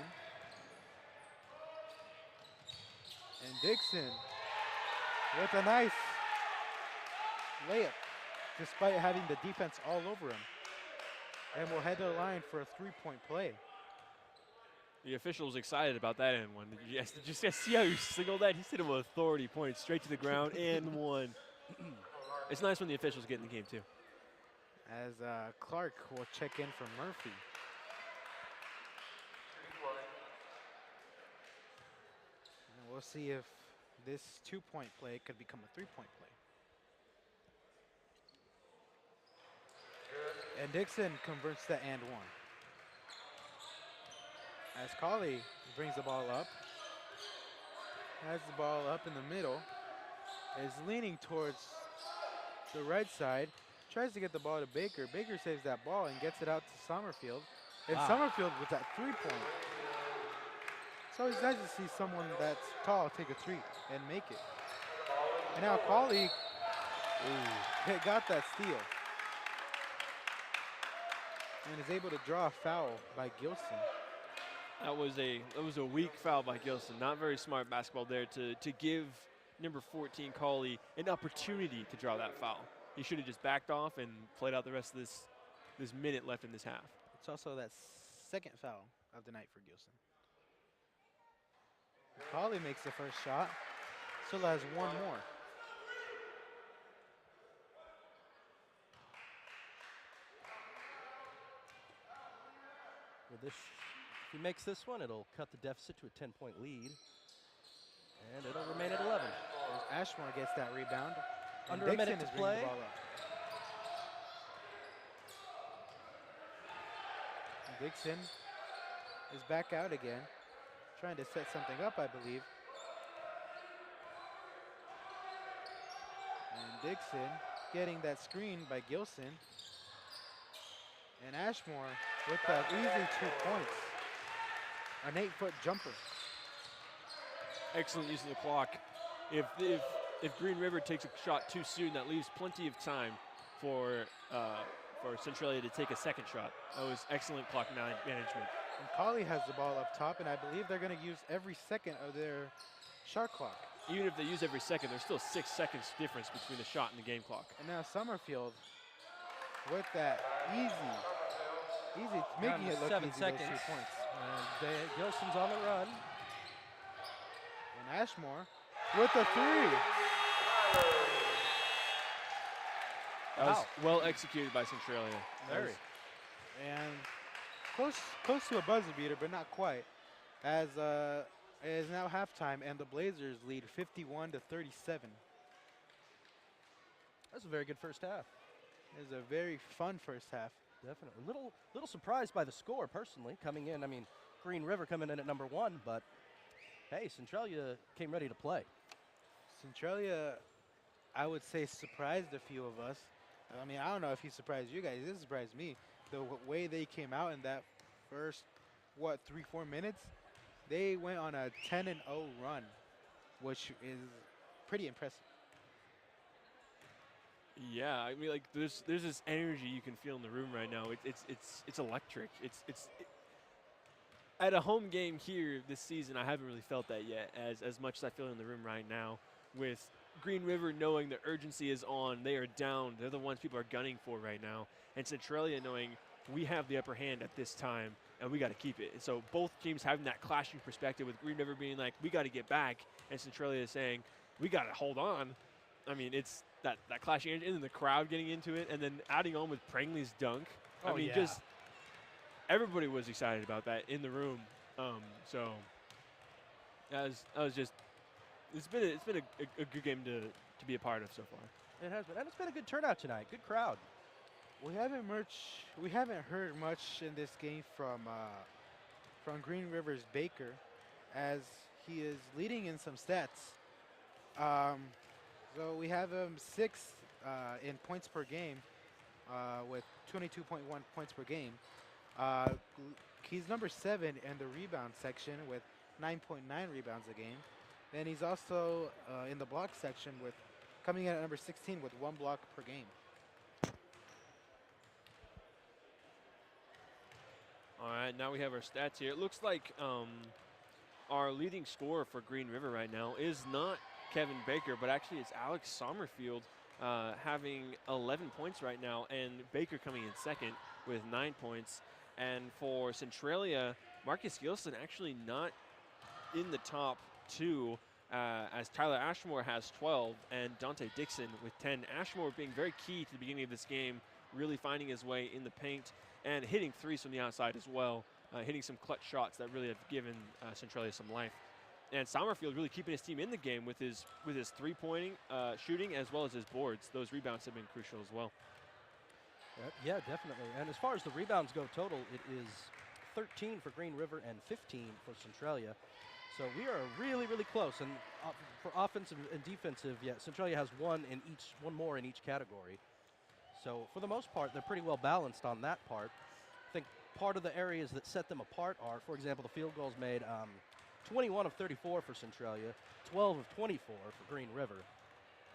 And Dixon with a nice layup, despite having the defense all over him. And will head to the line for a 3-point play. The official was excited about that and one. Did you guys see how he signaled that? He said it with authority, pointed straight to the ground and one. It's nice when the officials get in the game too. As Clark will check in for Murphy. And we'll see if this 2-point play could become a 3-point play. And Dixon converts the and one. As Colley brings the ball up. Has the ball up in the middle. Is leaning towards the right side. Tries to get the ball to Baker. Baker saves that ball and gets it out to Summerfield. And Summerfield with that 3-point. It's always nice to see someone that's tall take a 3 and make it. And now Colley got that steal. And is able to draw a foul by Gilson. That was a weak foul by Gilson. Not very smart basketball there to give number 14 Colley an opportunity to draw that foul. He should have just backed off and played out the rest of this minute left in this half. It's also that second foul of the night for Gilson. Colley makes the first shot. Still has one more. With this, if he makes this one, it'll cut the deficit to a 10-point lead. And it'll remain at 11. As Ashmore gets that rebound. And Under a Dixon minute to is bringing play. the ball up. And Dixon is back out again, trying to set something up, I believe. And Dixon getting that screen by Gilson. And Ashmore with that easy 2 points. An 8-foot jumper. Excellent use of the clock. If Green River takes a shot too soon, that leaves plenty of time for Centralia to take a second shot. That was excellent clock management. And Colley has the ball up top, and I believe they're going to use every second of their shot clock. Even if they use every second, there's still 6 seconds difference between the shot and the game clock. And now Summerfield with that easy, making it look 7 easy, seconds. those 2 points. And Gilson's on the run. And Ashmore with the 3. That was well executed by Centralia. Very. And close to a buzzer beater, but not quite. As it is now halftime, and the Blazers lead 51-37. That's a very good first half. It was a very fun first half. Definitely. Little surprised by the score, personally, coming in. I mean, Green River coming in at number 1, but hey, Centralia came ready to play. Centralia, I would say, surprised a few of us. I mean, I don't know if he surprised you guys. This surprised me. The way they came out in that first, 3-4 minutes, they went on a 10-0 run, which is pretty impressive. Yeah, I mean, like there's this energy you can feel in the room right now. It's electric. At a home game here this season, I haven't really felt that yet as much as I feel in the room right now. With Green River knowing the urgency is on, they are down. They're the ones people are gunning for right now. And Centralia knowing we have the upper hand at this time and we got to keep it. And so both teams having that clashing perspective, with Green River being like, we got to get back, and Centralia is saying, we got to hold on. I mean, it's that clashing energy, and then the crowd getting into it, and then adding on with Prangley's dunk. I mean, just everybody was excited about that in the room. So it's been a good game to be a part of so far. It has been, and it's been a good turnout tonight. Good crowd. We haven't heard much in this game from Green River's Baker, as he is leading in some stats. Um, so we have him sixth in points per game with 22.1 points per game. Uh, he's number 7 in the rebound section with 9.9 rebounds a game. And he's also in the block section with coming in at number 16 with 1 block per game. All right, now we have our stats here. It looks like our leading scorer for Green River right now is not Kevin Baker, but actually it's Alex Sommerfield having 11 points right now, and Baker coming in second with 9 points. And for Centralia, Marcus Gilson actually not in the top 2, as Tyler Ashmore has 12 and Dante Dixon with 10. Ashmore being very key to the beginning of this game, really finding his way in the paint and hitting threes from the outside as well, hitting some clutch shots that really have given Centralia some life. And Sommerfield really keeping his team in the game with his three-pointing shooting as well as his boards. Those rebounds have been crucial as well. Yeah, definitely. And as far as the rebounds go total, it is 13 for Green River and 15 for Centralia. So we are really, really close. And for offensive and defensive, yeah, Centralia has one more in each category. So for the most part, they're pretty well balanced on that part. I think part of the areas that set them apart are, for example, the field goals made 21 of 34 for Centralia, 12 of 24 for Green River.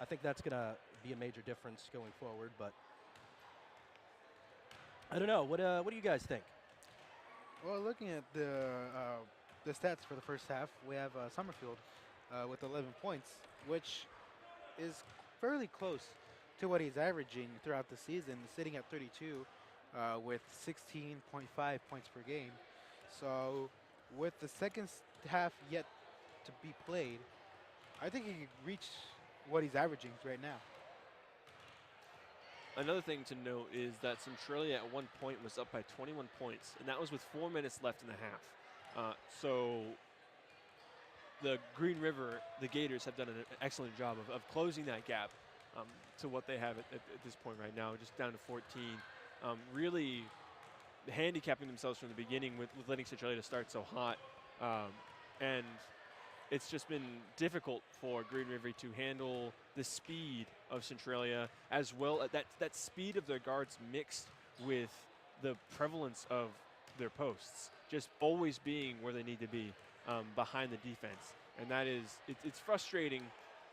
I think that's going to be a major difference going forward, but I don't know. What do you guys think? Well, looking at the stats for the first half, we have Summerfield with 11 points, which is fairly close to what he's averaging throughout the season, sitting at 32 with 16.5 points per game. So with the second half yet to be played, I think he could reach what he's averaging right now. Another thing to note is that Centralia at one point was up by 21 points, and that was with 4 minutes left in the half. So the Green River, the Gators, have done an excellent job of closing that gap to what they have at this point right now, just down to 14. Really handicapping themselves from the beginning with letting Centralia to start so hot. And it's just been difficult for Green River to handle the speed of Centralia, as well as that speed of their guards mixed with the prevalence of their posts, just always being where they need to be behind the defense. And that is, it's frustrating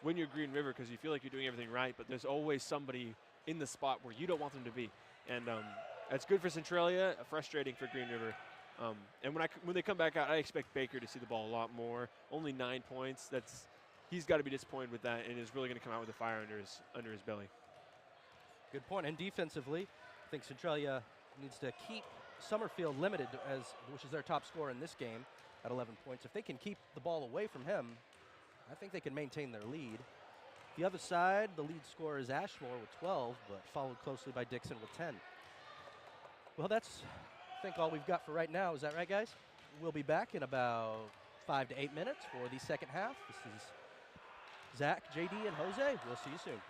when you're Green River because you feel like you're doing everything right, but there's always somebody in the spot where you don't want them to be. And that's good for Centralia, frustrating for Green River. And when they come back out, I expect Baker to see the ball a lot more. Only 9 points. He's got to be disappointed with that, and is really going to come out with a fire under his belly. Good point. And defensively, I think Centralia needs to keep Summerfield limited, which is their top scorer in this game, at 11 points. If they can keep the ball away from him, I think they can maintain their lead. The other side, the lead scorer is Ashmore with 12, but followed closely by Dixon with 10. Well, that's, I think, all we've got for right now. Is that right, guys? We'll be back in about 5 to 8 minutes for the second half. This is Zach, JD, and Jose. We'll see you soon.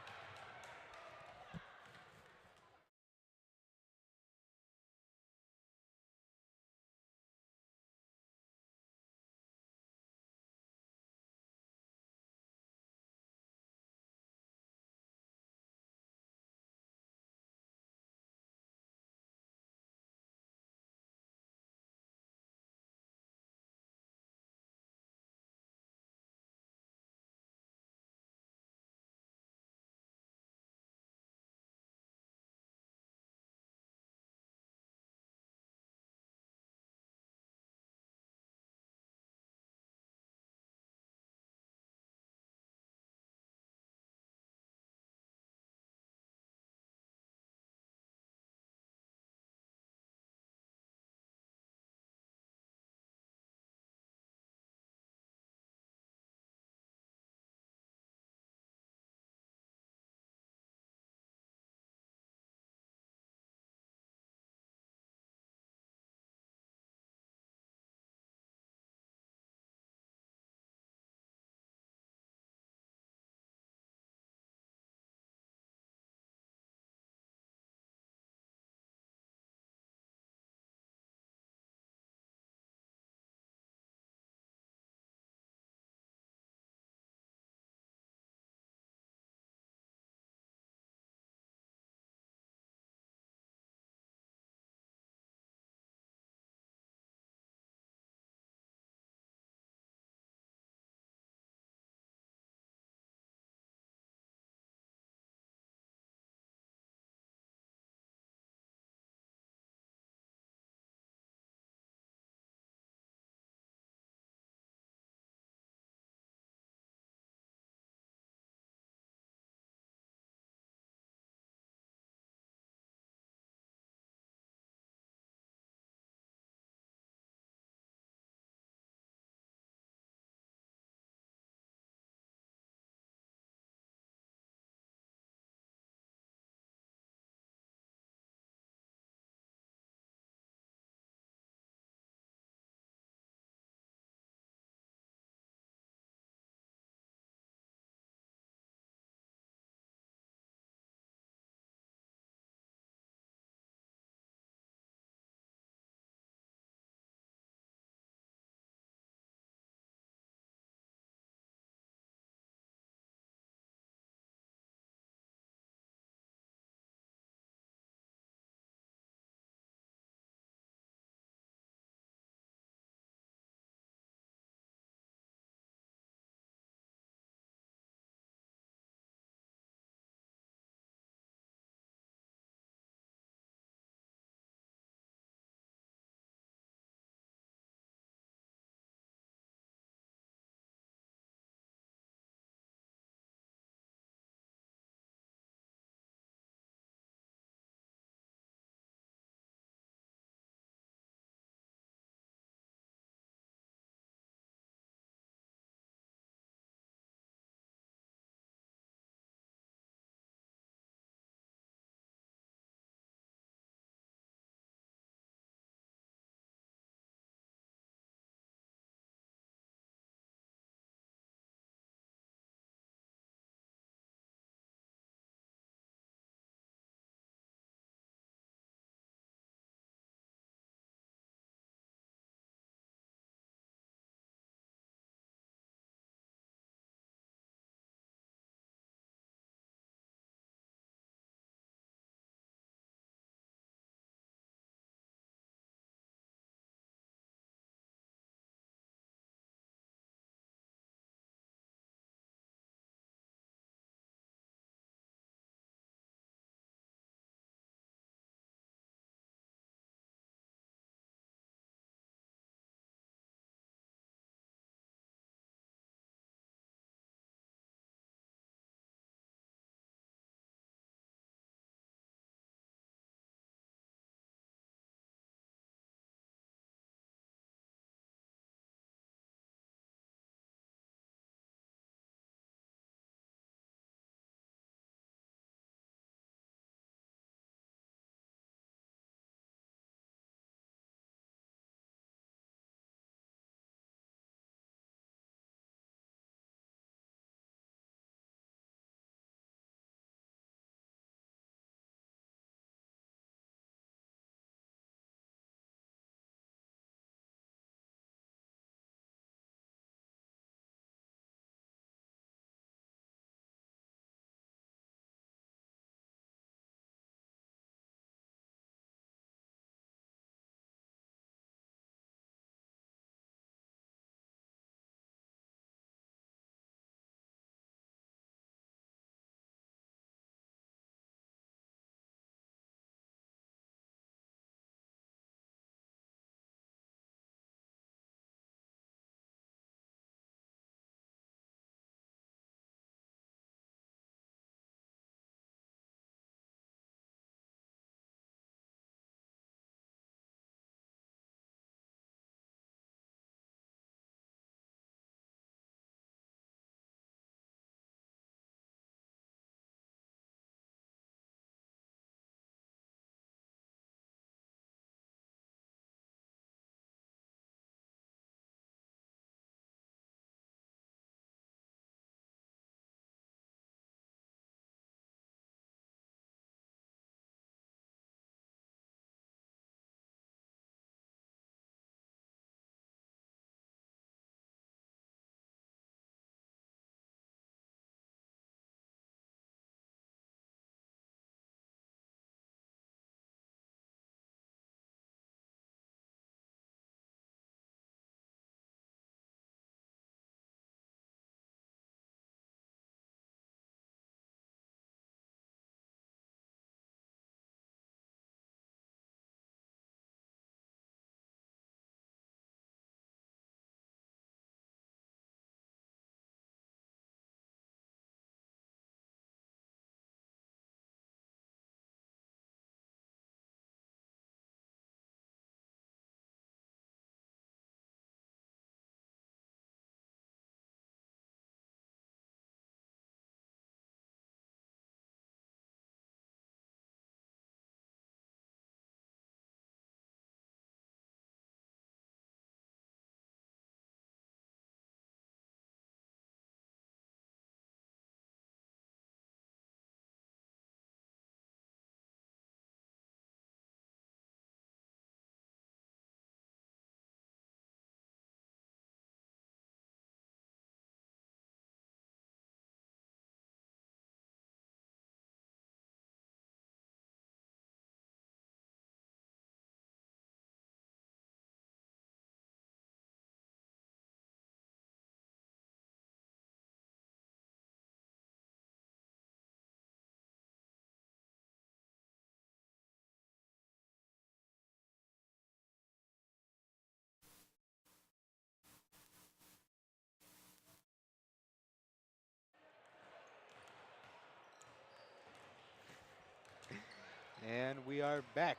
And we are back.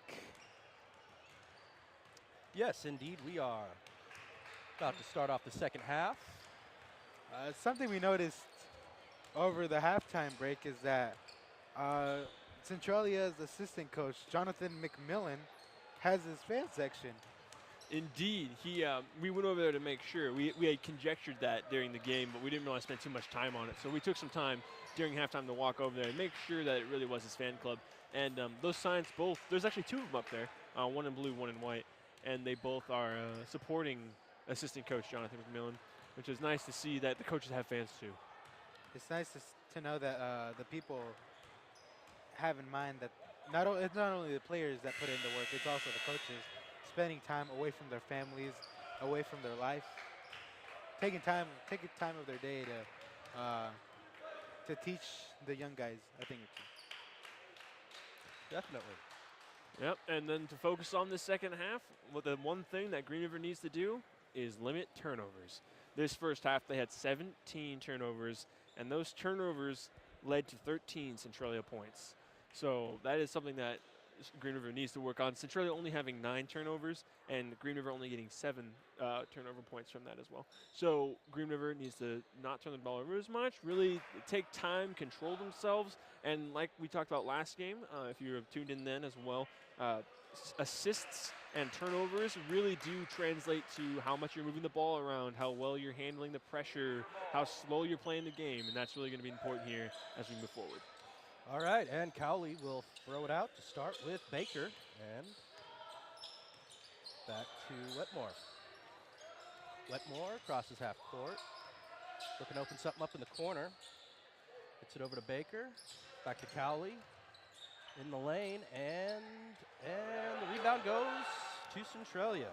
Yes, indeed, we are about to start off the second half. Something we noticed over the halftime break is that Centralia's assistant coach, Jonathan McMillan, has his fan section. Indeed, we went over there to make sure. We had conjectured that during the game, but we didn't really spend too much time on it. So we took some time during halftime to walk over there and make sure that it really was his fan club. And those signs both, there's actually two of them up there, one in blue, one in white. And they both are supporting assistant coach Jonathan McMillan, which is nice to see that the coaches have fans too. It's nice to know that the people have in mind that it's not only the players that put in the work, it's also the coaches spending time away from their families, away from their life, taking time of their day to teach the young guys a thing or two. Definitely. Yep, and then to focus on the second half, the one thing that Green River needs to do is limit turnovers. This first half, they had 17 turnovers, and those turnovers led to 13 Centralia points. So that is something that Green River needs to work on. Centralia only having 9 turnovers, and Green River only getting 7 turnover points from that as well. So Green River needs to not turn the ball over as much, really take time, control themselves, and like we talked about last game, if you have tuned in then as well, assists and turnovers really do translate to how much you're moving the ball around, how well you're handling the pressure, how slow you're playing the game, and that's really going to be important here as we move forward. All right, and Cowley will throw it out to start with Baker, and back to Wetmore. Wetmore crosses half court, looking to open something up in the corner. Gets it over to Baker, back to Cowley, in the lane, and the rebound goes to Centralia.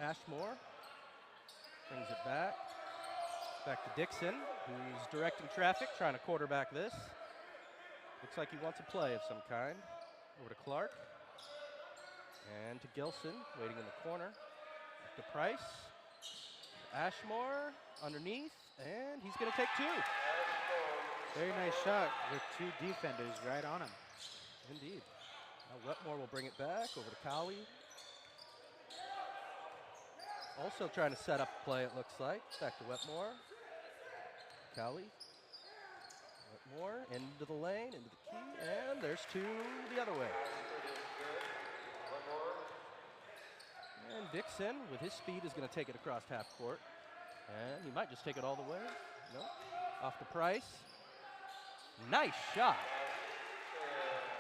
Ashmore brings it back to Dixon, who's directing traffic, trying to quarterback this. Looks like he wants a play of some kind. Over to Clark. And to Gilson, waiting in the corner. Back to Price. Ashmore underneath, and he's going to take 2. Very nice shot with 2 defenders right on him. Indeed. Now Wetmore will bring it back over to Cowley. Also trying to set up a play, it looks like. Back to Wetmore. Cowley. Wetmore into the lane, into the key, and there's 2 the other way. And Dixon, with his speed, is going to take it across half court. And he might just take it all the way. No. Off to Price. Nice shot.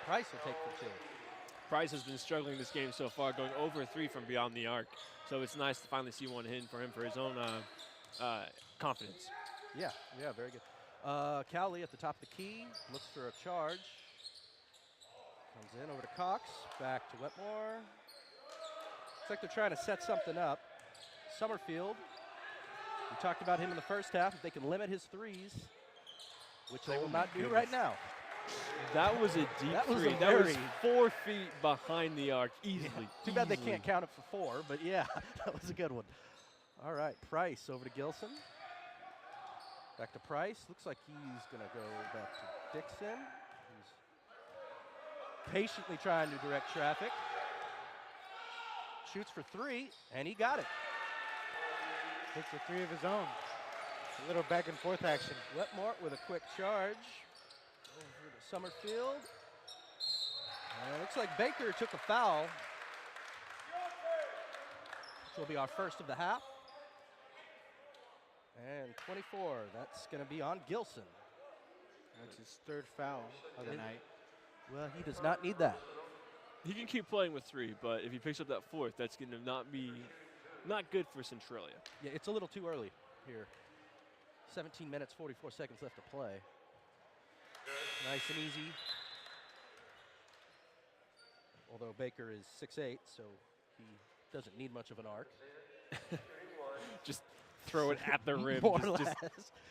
Price will take for 2. Price has been struggling this game so far, going over 3 from beyond the arc. So it's nice to finally see one hit for him for his own confidence. Yeah, very good. Cowley at the top of the key, looks for a charge. Comes in over to Cox, back to Wetmore. Looks like they're trying to set something up. Summerfield, we talked about him in the first half. If they can limit his threes, which they will not do right now. That was a deep That was three. a That was very- 4 feet behind the arc, easily. Too bad they easily. can't count it for 4, but yeah, that was a good one. All right, Price over to Gilson. Back to Price. Looks like he's going to go back to Dixon. He's patiently trying to direct traffic. Shoots for 3, and he got it. Hits a 3 of his own. A little back and forth action. Wetmore with a quick charge. Over to Summerfield. And it looks like Baker took a foul. Which will be our first of the half. And 24, that's going to be on Gilson. That's his 3rd foul of the night. Well, he does not need that. He can keep playing with 3, but if he picks up that 4th, that's going to not good for Centralia. Yeah, it's a little too early here. 17 minutes, 44 seconds left to play. Nice and easy. Although Baker is 6'8", so he doesn't need much of an arc. Just throw it at the rim. More or less.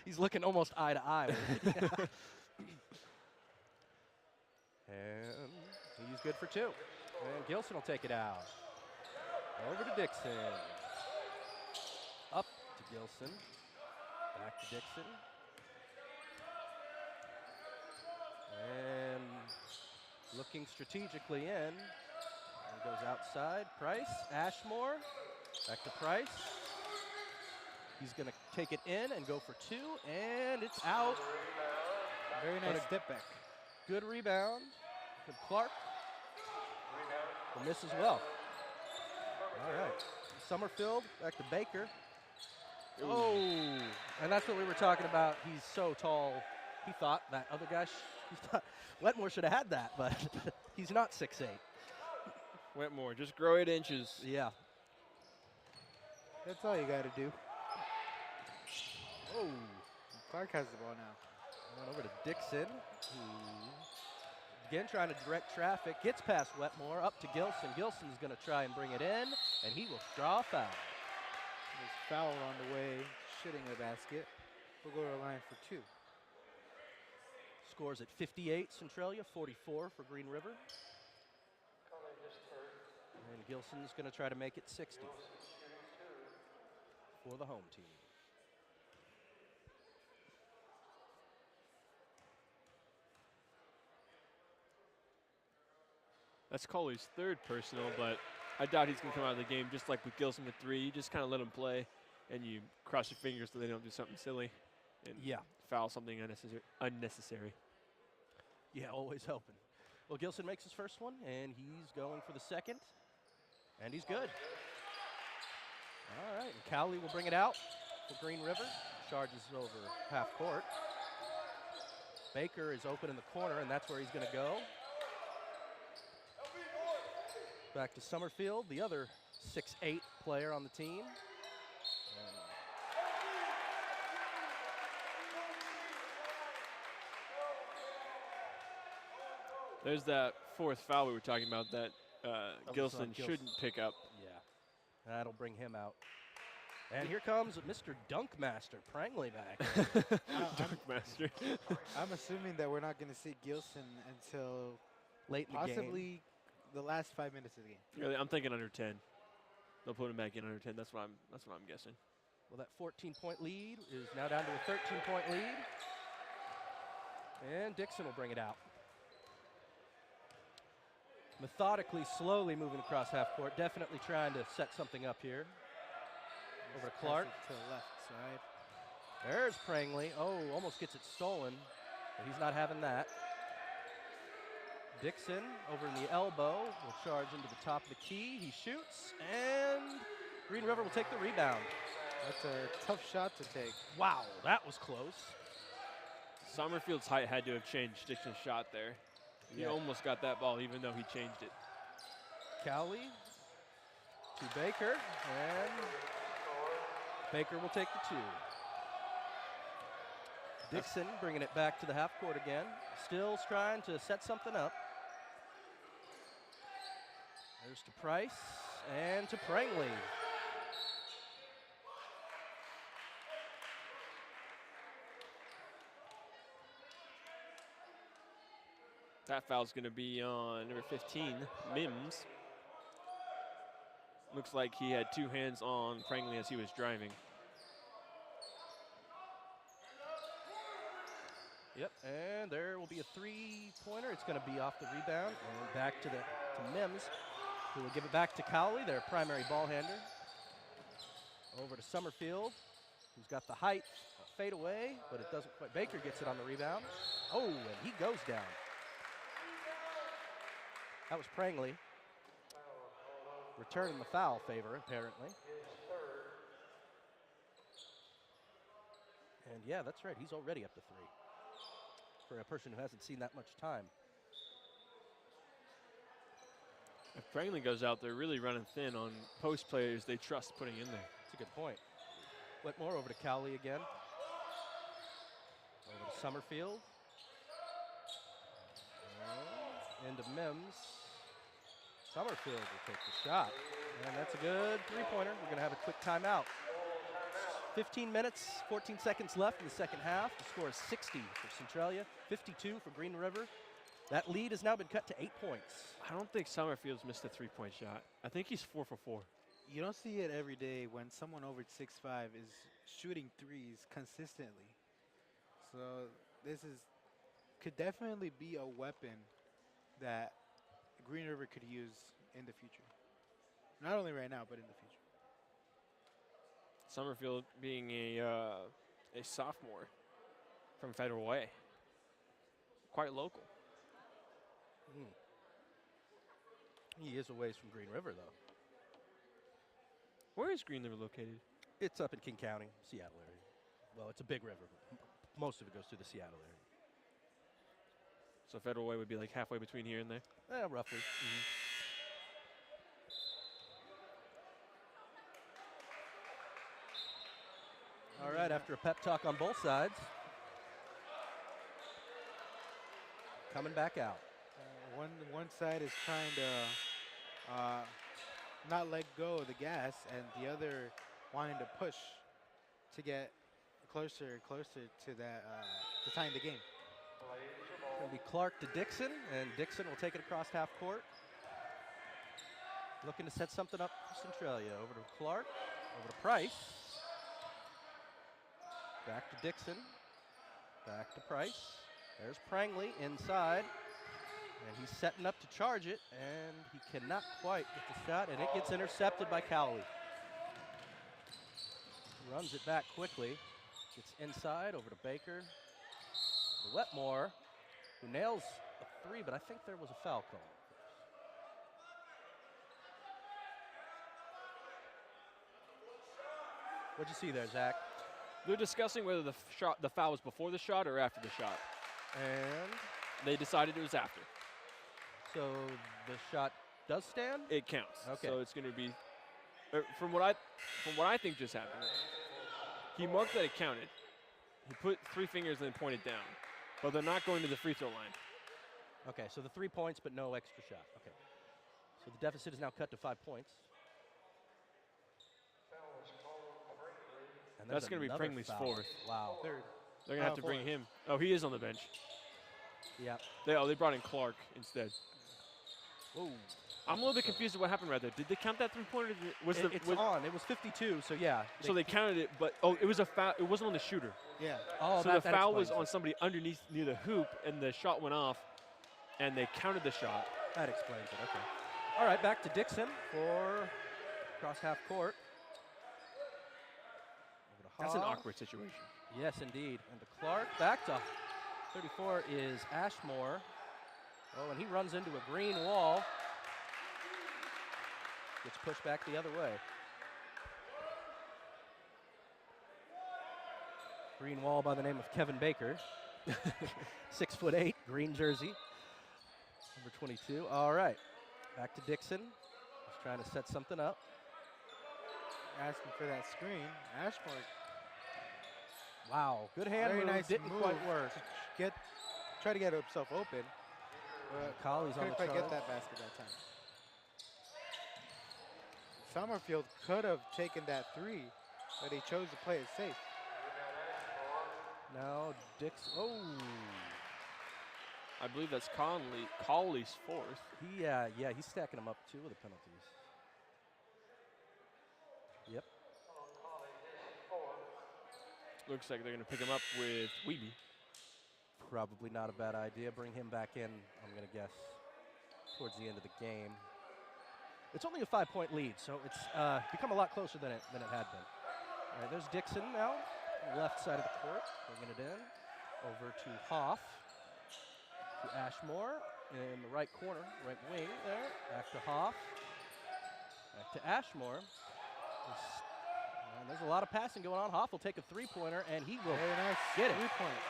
He's looking almost eye to eye. And he's good for 2. And Gilson will take it out. Over to Dixon. Up to Gilson. Back to Dixon. And Looking strategically in. He goes outside. Price, Ashmore, back to Price. He's going to take it in and go for 2, and it's out. Very But nice a step back. good rebound from Clark. The miss as well. All right. Summerfield, back to Baker. Oh, and that's what we were talking about. He's so tall. He thought that other guy, he thought Wetmore should have had that, but he's not 6'8". Wetmore, just grow 8 inches. Yeah. That's all you got to do. Oh, Clark has the ball now. went over to Dixon, who again trying to direct traffic. Gets past Wetmore, up to Gilson. Gilson's going to try and bring it in, and he will draw a foul. There's foul on the way, shooting the basket. We'll go to the line for 2. Scores at 58, Centralia, 44 for Green River. And Gilson's going to try to make it 60 for the home team. That's Coley's 3rd personal, but I doubt he's going to come out of the game just like with Gilson with 3. You just kind of let him play, and you cross your fingers so they don't do something silly and foul something unnecessary. Yeah, always hoping. Well, Gilson makes his first one, and he's going for the second, and he's good. All right, and Cowley will bring it out for Green River. Charges over half court. Baker is open in the corner, and that's where he's going to go. Back to Summerfield, the other 6'8" player on the team. There's that 4th foul we were talking about that Gilson Gilson. shouldn't pick up. Yeah, that'll bring him out. And here comes Mr. Dunkmaster, Prangley back. Dunkmaster. I'm assuming that we're not going to see Gilson until Late in the game. possibly the last 5 minutes of the game. Really, I'm thinking under 10. They'll put him back in under 10. That's what I'm guessing. Well, that 14-point lead is now down to a 13-point lead. And Dixon will bring it out. Methodically, slowly moving across half court. Definitely trying to set something up here. Over to Clark. Pass it to the left side. There's Prangley. Oh, almost gets it stolen. But he's not having that. Dixon over in the elbow will charge into the top of the key. He shoots, and Green River will take the rebound. That's a tough shot to take. Wow, that was close. Summerfield's height had to have changed Dixon's shot there. He almost got that ball even though he changed it. Cowley to Baker, and Baker will take the 2. Dixon bringing it back to the half court again. Still trying to set something up. There's to Price and to Prangley. That foul's going to be on number 15, Mims. Looks like he had 2 hands on Prangley as he was driving. Yep, and there will be a 3-pointer. It's going to be off the rebound and back to Mims, who will give it back to Cowley, their primary ball handler. Over to Summerfield, who's got the height, fade away, but it doesn't quite. Baker gets it on the rebound. Oh, and he goes down. That was Prangley. Returning the foul favor, apparently. And yeah, that's right. He's already up to 3 for a person who hasn't seen that much time. If Prangley goes out there really running thin on post players they trust putting in there. That's a good point. Whitmore over to Cowley again. Over to Summerfield. Into Mims. Summerfield will take the shot. And that's a good 3-pointer. We're going to have a quick timeout. 15 minutes, 14 seconds left in the second half. The score is 60 for Centralia, 52 for Green River. That lead has now been cut to 8 points. I don't think Summerfield's missed a 3-point shot. I think he's 4 for 4. You don't see it every day when someone over 6'5" is shooting threes consistently. So this could definitely be a weapon that Green River could use in the future. Not only right now, but in the future. Summerfield being a sophomore from Federal Way. Quite local. He is a ways from Green River, though. Where is Green River located? It's up in King County, Seattle area. Well, it's a big river. Most of it goes through the Seattle area. So Federal Way would be like halfway between here and there? Roughly. All right, after a pep talk on both sides. Coming back out. One side is trying to not let go of the gas, and the other wanting to push to get closer and closer to that to tying the game. It's going to be Clark to Dixon, and Dixon will take it across half court. Looking to set something up for Centralia. Over to Clark, over to Price. Back to Dixon, back to Price. There's Prangley inside, and he's setting up to charge it, and he cannot quite get the shot, and it gets intercepted by Cowley. Runs it back quickly, gets inside, over to Baker. To Wetmore, who nails a three, but I think there was a foul call. What'd you see there, Zach? They're discussing whether the foul was before the shot or after the shot. And They decided it was after. so the shot does stand? It counts. Okay. So it's going to be, from what I think just happened, he marked that it counted. He put 3 fingers and then pointed down. But they're not going to the free throw line. Okay, so the 3 points, but no extra shot. Okay. So the deficit is now cut to 5 points. And That's there's going to be another Prangley's foul. fourth. Wow. Third. They're going to have to bring him. Oh, he is on the bench. Yeah. They brought in Clark instead. Ooh. I'm a little bit confused at what happened right there. Did they count that 3-pointer? It's on. It was 52, so yeah. So they counted it, but it was a foul. It wasn't on the shooter. Yeah. Oh, So that the foul was explains on it. somebody underneath near the hoop, and the shot went off, and they counted the shot. That explains it. Okay. All right, back to Dixon for cross half court. Over to That's an Haw. awkward situation. Yes, indeed. And to Clark. Back to 34 is Ashmore. Oh, and he runs into a green wall. Gets pushed back the other way. Green wall by the name of Kevin Baker. 6'8", green jersey. Number 22. All right. Back to Dixon. He's trying to set something up. Asking for that screen. Ashmore. Wow. Good hand Very move. nice Didn't move quite work. to try to get himself open. Colley's on Couldn't the quite get charge. that basket that time. Summerfield could have taken that 3, but he chose to play it safe. Now Dixon. Oh. I believe that's Cawley's fourth. Yeah, he's stacking them up too with the penalties. Yep. Looks like they're going to pick him up with Weeby. Probably not a bad idea. Bring him back in, I'm going to guess, towards the end of the game. It's only a 5-point lead, so it's become a lot closer than it had been. All right, there's Dixon now, left side of the court, bringing it in. Over to Hoff, to Ashmore in the right corner, right wing there. Back to Hoff, back to Ashmore. And there's a lot of passing going on. Hoff will take a 3-pointer, and he will Very nice. get it. 3-point.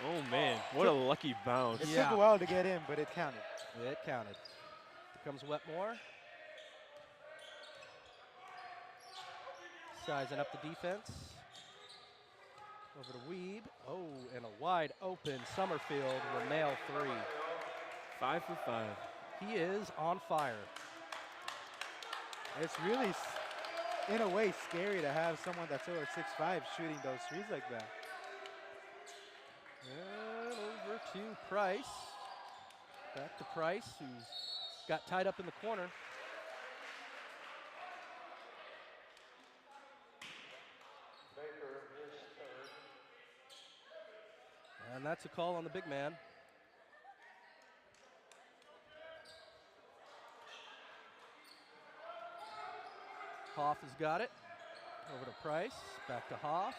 Oh, man. What a lucky bounce. It Yeah. took a while to get in, but it counted. It counted. Here comes Wetmore. Sizing up the defense. Over to Weeb. Oh, and a wide open Summerfield will nail 3. 5 for 5. He is on fire. It's really, in a way, scary to have someone that's over 6'5" shooting those threes like that. And over to Price. Back to Price, who's got tied up in the corner. And that's a call on the big man. Hoff has got it. Over to Price. Back to Hoff.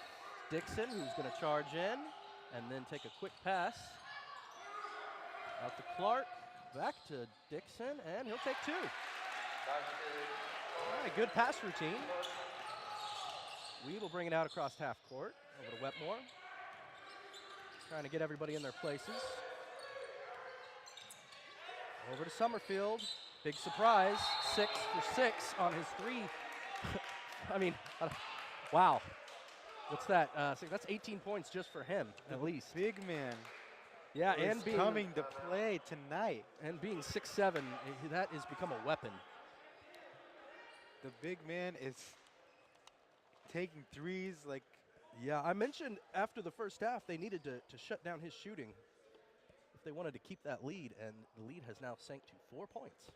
Dixon, who's going to charge in and then take a quick pass. Out to Clark. Back to Dixon, and he'll take 2. All right, good pass routine. Weed will bring it out across half court. Over to Wetmore. Trying to get everybody in their places. Over to Summerfield. Big surprise. 6 for 6 on his 3. I mean, wow. What's that? So that's 18 points just for him, at least. Big man. Yeah, is and being coming to play tonight. and being 6'7", that has become a weapon. The big man is taking threes like. Yeah, I mentioned after the first half they needed to shut down his shooting if they wanted to keep that lead, and the lead has now sank to 4 points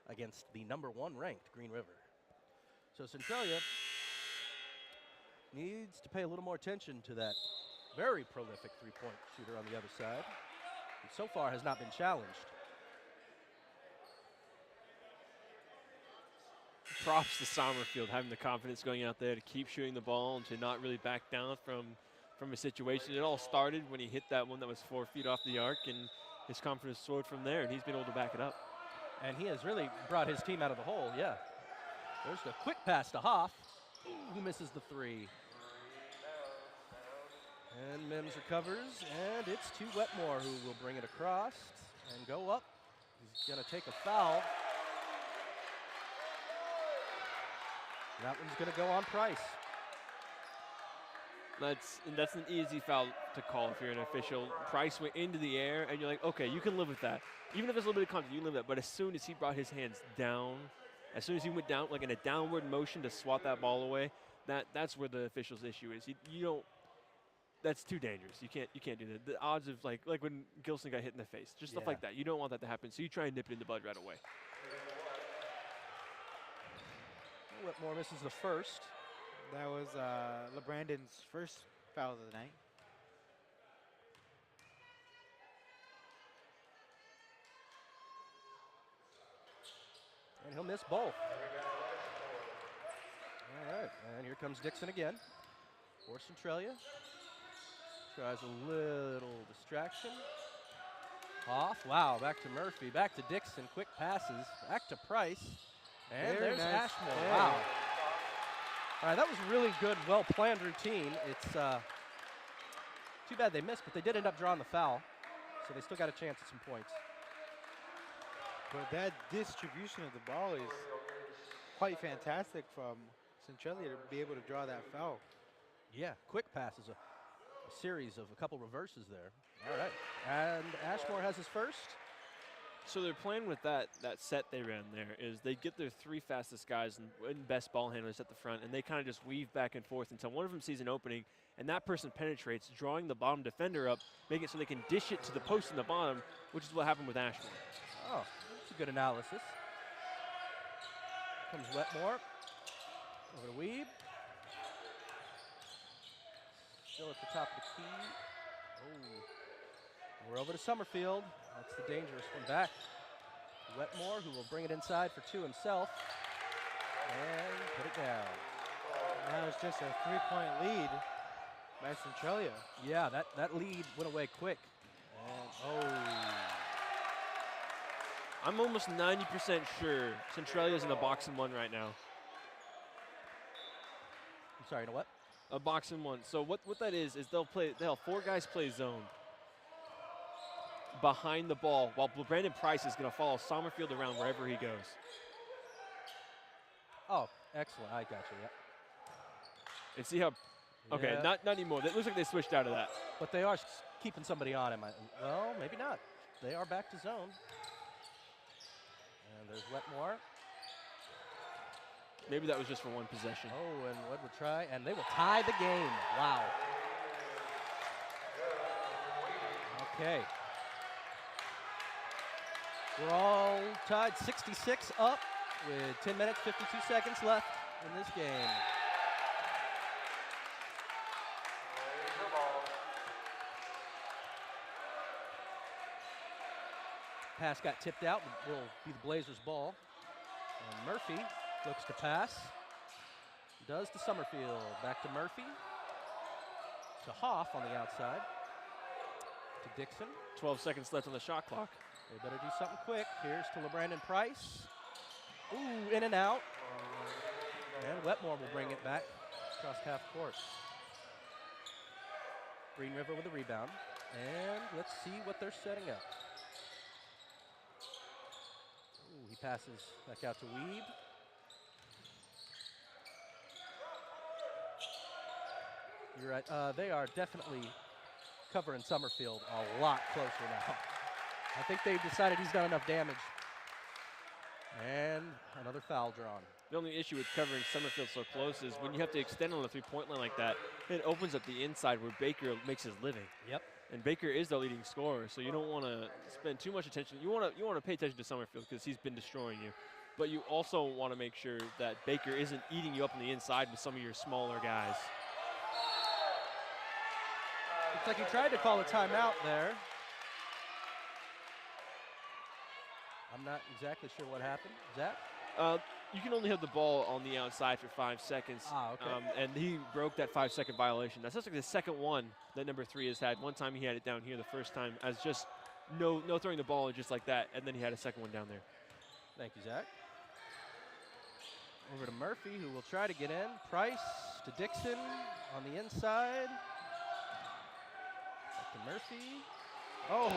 against the #1 ranked Green River. So Centralia needs to pay a little more attention to that very prolific three-point shooter on the other side, who so far has not been challenged. Props to Sommerfield having the confidence going out there to keep shooting the ball and to not really back down from a situation. It all started when he hit that one that was 4 feet off the arc, and his confidence soared from there, and he's been able to back it up. And he has really brought his team out of the hole, yeah. There's the quick pass to Hoff, who misses the 3. And Mims recovers, and it's to Wetmore, who will bring it across and go up. He's going to take a foul. That one's going to go on Price. That's an easy foul to call if you're an official. Price went into the air, and you're like, okay, you can live with that. Even if there's a little bit of contact, you can live with that. But as soon as he brought his hands down, as soon as he went down, like in a downward motion to swat that ball away, that's where the official's issue is. You don't. That's too dangerous. You can't do that. The odds of like when Gilson got hit in the face, just stuff like that. You don't want that to happen. So you try and nip it in the bud right away. Wetmore misses the first. That was LeBrandon's first foul of the night. And he'll miss both. All right, and here comes Dixon again for Centralia. Tries a little distraction. Off, wow, back to Murphy, back to Dixon, quick passes, back to Price. And Very there's nice Ashmore, play. wow. All right, that was a really good, well-planned routine. It's too bad they missed, but they did end up drawing the foul. So they still got a chance at some points. But that distribution of the ball is quite fantastic from Centralia to be able to draw that foul. Yeah, quick passes, a series of a couple reverses there. All right, and Ashmore has his first. So their plan with that set they ran there is they get their 3 fastest guys and best ball handlers at the front, and they kind of just weave back and forth until one of them sees an opening, and that person penetrates, drawing the bottom defender up, making it so they can dish it to the post in the bottom, which is what happened with Ashmore. Oh, that's a good analysis. Here comes Wetmore. Over to Weeb. Still at the top of the key. Oh. We're over to Summerfield. That's the dangerous one back. Wetmore, who will bring it inside for 2 himself. And put it down. Now it's just a 3-point lead by Centralia. Yeah, that lead went away quick. And, I'm almost 90% sure Centralia's in a box and 1 right now. I'm sorry, you know what? A box and 1. So what that is they'll have 4 guys play zone behind the ball, while Brandon Price is going to follow Sommerfield around wherever he goes. Oh, excellent. I got you, yeah. And see how, okay, Yeah. not anymore. It looks like they switched out of that. But they are keeping somebody on him. Well, maybe not. They are back to zone. And there's Wetmore. Maybe that was just for 1 possession. Oh, and Wood will try, and they will tie the game. Wow. Okay. We're all tied 66 up with 10 minutes, 52 seconds left in this game. Pass got tipped out, will be the Blazers' ball. And Murphy looks to pass. does to Summerfield. Back to Murphy. To Hoff on the outside. To Dixon. 12 seconds left on the shot clock. They better do something quick. Here's to LeBrandon Price. Ooh, in and out. And Wetmore will bring it back across half court. Green River with a rebound. And let's see what they're setting up. Ooh, he passes back out to Weeb. You're right. They are definitely covering Summerfield a lot closer now. I think they've decided he's done enough damage. And another foul drawn. The only issue with covering Summerfield so close is when you have to extend on the three-point line like that, it opens up the inside where Baker makes his living. Yep. And Baker is the leading scorer, so you don't want to spend too much attention. You want to pay attention to Summerfield because he's been destroying you. But you also want to make sure that Baker isn't eating you up on the inside with some of your smaller guys. Looks like he tried to call a timeout there. I'm not exactly sure what happened. Zach? You can only have the ball on the outside for 5 seconds. Ah, okay. And he broke that 5-second violation. That's just like the second one that number 3 has had. One time he had it down here the first time as just no throwing the ball just like that, and then he had a second one down there. Thank you, Zach. Over to Murphy, who will try to get in. Price to Dixon on the inside. Back to Murphy. Oh,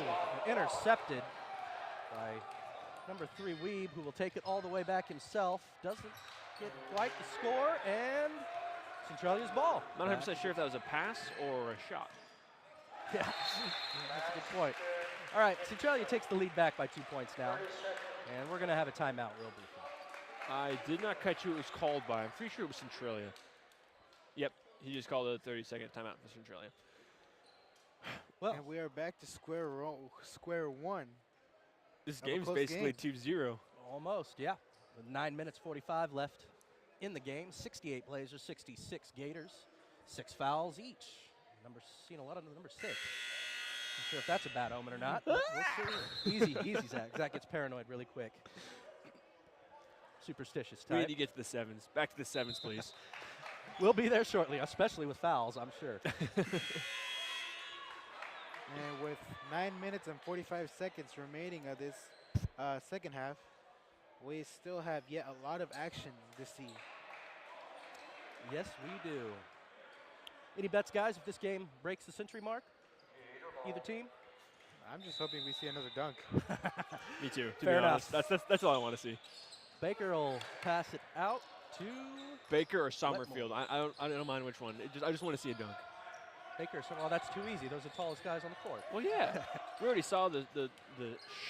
intercepted by number 3, Weeb, who will take it all the way back himself. Doesn't get quite the score, and Centralia's ball. Not 100% sure if that was a pass or a shot. Yeah, that's a good point. All right, Centralia takes the lead back by 2 points now, and we're going to have a timeout real briefly. I did not catch who it was called by. I'm pretty sure it was Centralia. Yep, he just called a 30-second timeout for Centralia. Well, and we are back to square one. This game's basically 2-0. Almost, yeah. With 9 minutes 45 left in the game. 68 Blazers, 66 Gators. 6 fouls each. Seen a lot of number 6. Not sure if that's a bad omen or not. We'll see. Easy, Zach. Zach gets paranoid really quick. Superstitious We type. need to get to the 7s. Back to the 7s, please. We'll be there shortly, especially with fouls, I'm sure. And with 9 minutes and 45 seconds remaining of this second half, we still have yet a lot of action to see. Yes, we do. Any bets, guys, if this game breaks the century mark? Either team? I'm just hoping we see another dunk. Me too, to Fair be honest. enough. That's all I want to see. Baker will pass it out to Baker or Summerfield. I don't mind which one. I just want to see a dunk. Baker. So, well, that's too easy. Those are the tallest guys on the court. Well, yeah. We already saw the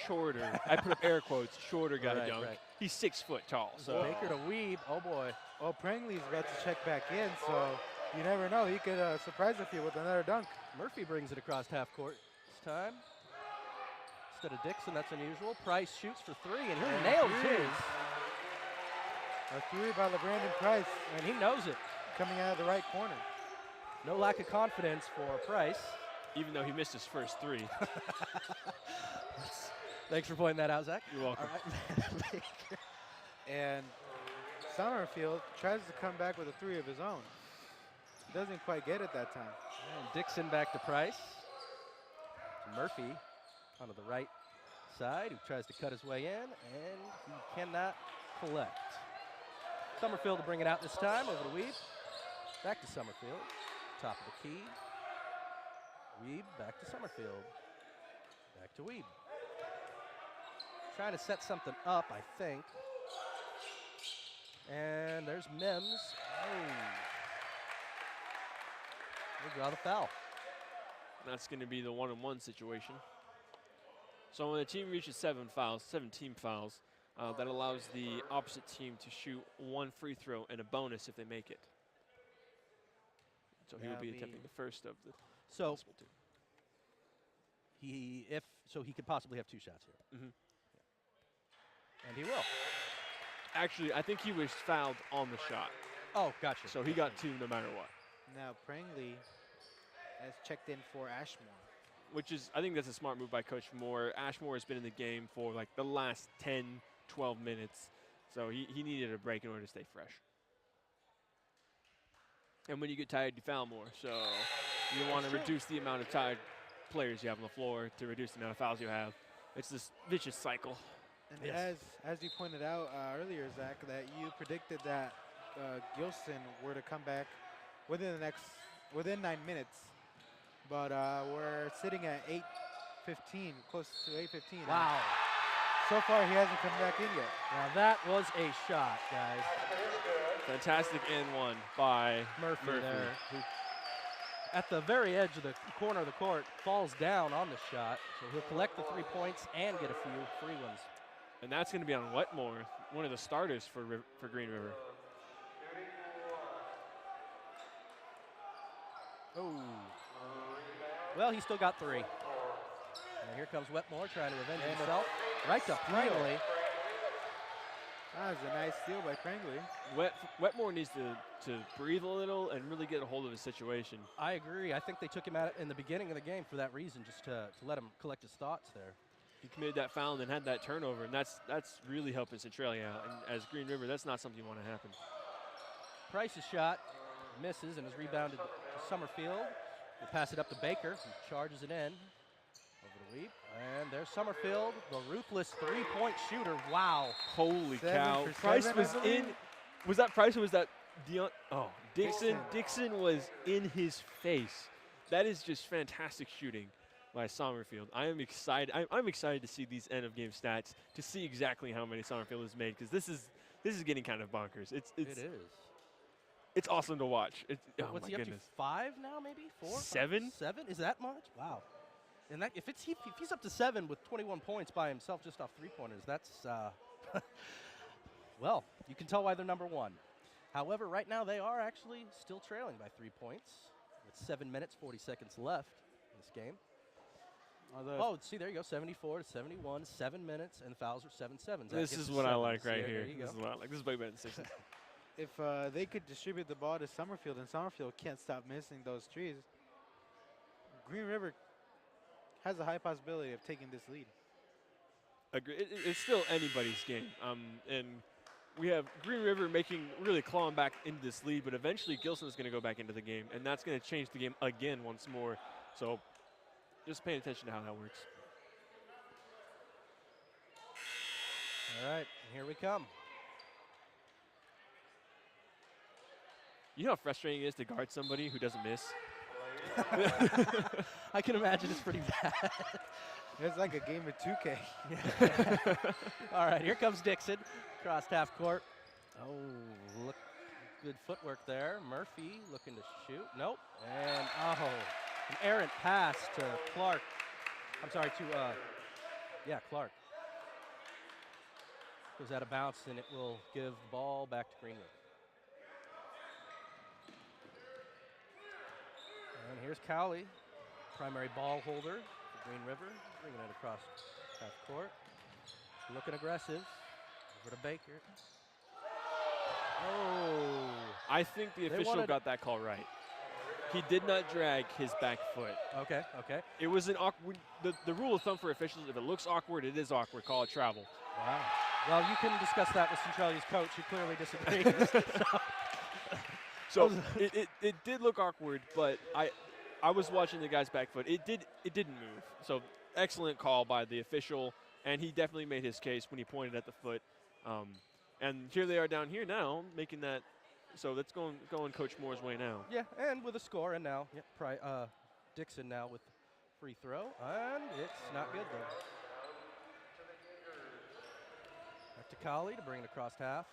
shorter, I put up air quotes, shorter guy Right, dunk. right. He's 6 foot tall. So Baker to Weeb. Oh, boy. Well, Prangley's about to check back in, so you never know. He could surprise a few with another dunk. Murphy brings it across half court this time. Instead of Dixon, that's unusual. Price shoots for 3, and he nails his. A 3 by LeBrandon Price. And he knows it. Coming out of the right corner. No lack of confidence for Price. even though he missed his first 3. Thanks for pointing that out, Zach. You're welcome. All right. And Summerfield tries to come back with a 3 of his own. Doesn't quite get it that time. And Dixon back to Price. To Murphy onto the right side, who tries to cut his way in, and he cannot collect. Summerfield to bring it out this time, over to Weeb. Back to Summerfield, top of the key. Weeb back to Summerfield. Back to Weeb. Trying to set something up, I think. And there's Mims. Oh. They draw the foul. That's going to be the 1-on-1 situation. So when the team reaches 17 fouls, that allows the opposite team to shoot 1 free throw and a bonus if they make it. So he will be attempting the first of the possible 2. He could possibly have 2 shots here. Mm-hmm. Yeah. And he will. Actually, I think he was fouled on the shot. Oh, gotcha. So he got 2 no matter what. Now Prangley has checked in for Ashmore. Which is, I think that's a smart move by Coach Moore. Ashmore has been in the game for like the last 10, 12 minutes. So he needed a break in order to stay fresh. And when you get tired, you foul more. So you want to reduce the amount of tired players you have on the floor to reduce the amount of fouls you have. It's this vicious cycle. And Yes. as you pointed out earlier, Zach, that you predicted that Gilson were to come back within 9 minutes, but we're sitting at 8:15, close to 8:15. Wow. So far, he hasn't come back in yet. Now that was a shot, guys. Fantastic and one by Murphy, Murphy. there, who at the very edge of the corner of the court falls down on the shot, so he'll collect the 3 points and get a few free ones. And that's going to be on Wetmore, one of the starters for Green River. Oh. Well, he still got 3. And here comes Wetmore trying to avenge himself. Right to Prangley. That was a nice steal by Prangley. Wetmore needs to breathe a little and really get a hold of his situation. I agree. I think they took him out in the beginning of the game for that reason, just to let him collect his thoughts there. He committed that foul and then had that turnover, and that's really helping Centralia out. And as Green River, that's not something you want to happen. Price's shot misses and is rebounded to Summerfield. We'll pass it up to Baker, who charges it in. Over the weep. And there's Summerfield, the ruthless 3-point shooter. Wow. Holy 7 cow. for Price 7, was I believe? in. Was that Price or was that Dion? Oh, Dixon. Dixon was in his face. That is just fantastic shooting by Summerfield. I am excited. I'm excited to see these end of game stats, to see exactly how many Summerfield has made, because this is getting kind of bonkers. It is. It's awesome to watch. Oh What's my he up goodness. to? 5 now, maybe? 4? 7? 7? Is that much? Wow. And that if he's up to 7 with 21 points by himself just off 3-pointers, that's well, you can tell why they're number 1. However, right now they are actually still trailing by 3 points with 7 minutes 40 seconds left in this game. Oh, see, there you go, 74 to 71, 7 minutes, and the fouls are 7-7. This is what I like right here. This is what I like. This is way better than 6. If they could distribute the ball to Summerfield, and Summerfield can't stop missing those trees, Green River has a high possibility of taking this lead. Agree. It's still anybody's game. And we have Green River really clawing back into this lead, but eventually Gilson is going to go back into the game, and that's going to change the game again once more. So just paying attention to how that works. All right, here we come. You know how frustrating it is to guard somebody who doesn't miss? I can imagine it's pretty bad. It's like a game of 2K. All right, here comes Dixon, crossed half court. Oh, look, good footwork there. Murphy looking to shoot. Nope. And an errant pass to Clark. I'm sorry, Clark. Goes out of bounds, and it will give the ball back to Green River. And here's Cowley, primary ball holder for Green River, bringing it across half court. Looking aggressive. Over to Baker. Oh. I think the official got that call right. He did not drag his back foot. Okay. It was an awkward. The rule of thumb for officials, if it looks awkward, it is awkward. Call it travel. Wow. Well, you can discuss that with Centralia's coach, who clearly disagrees. So it did look awkward, but I was watching the guy's back foot. It didn't move. So excellent call by the official, and he definitely made his case when he pointed at the foot. And here they are down here now, making that. So that's going Coach Moore's way now. Yeah, and with a score, and now Dixon now with free throw, and it's not good though. Back to Colley to bring it across half.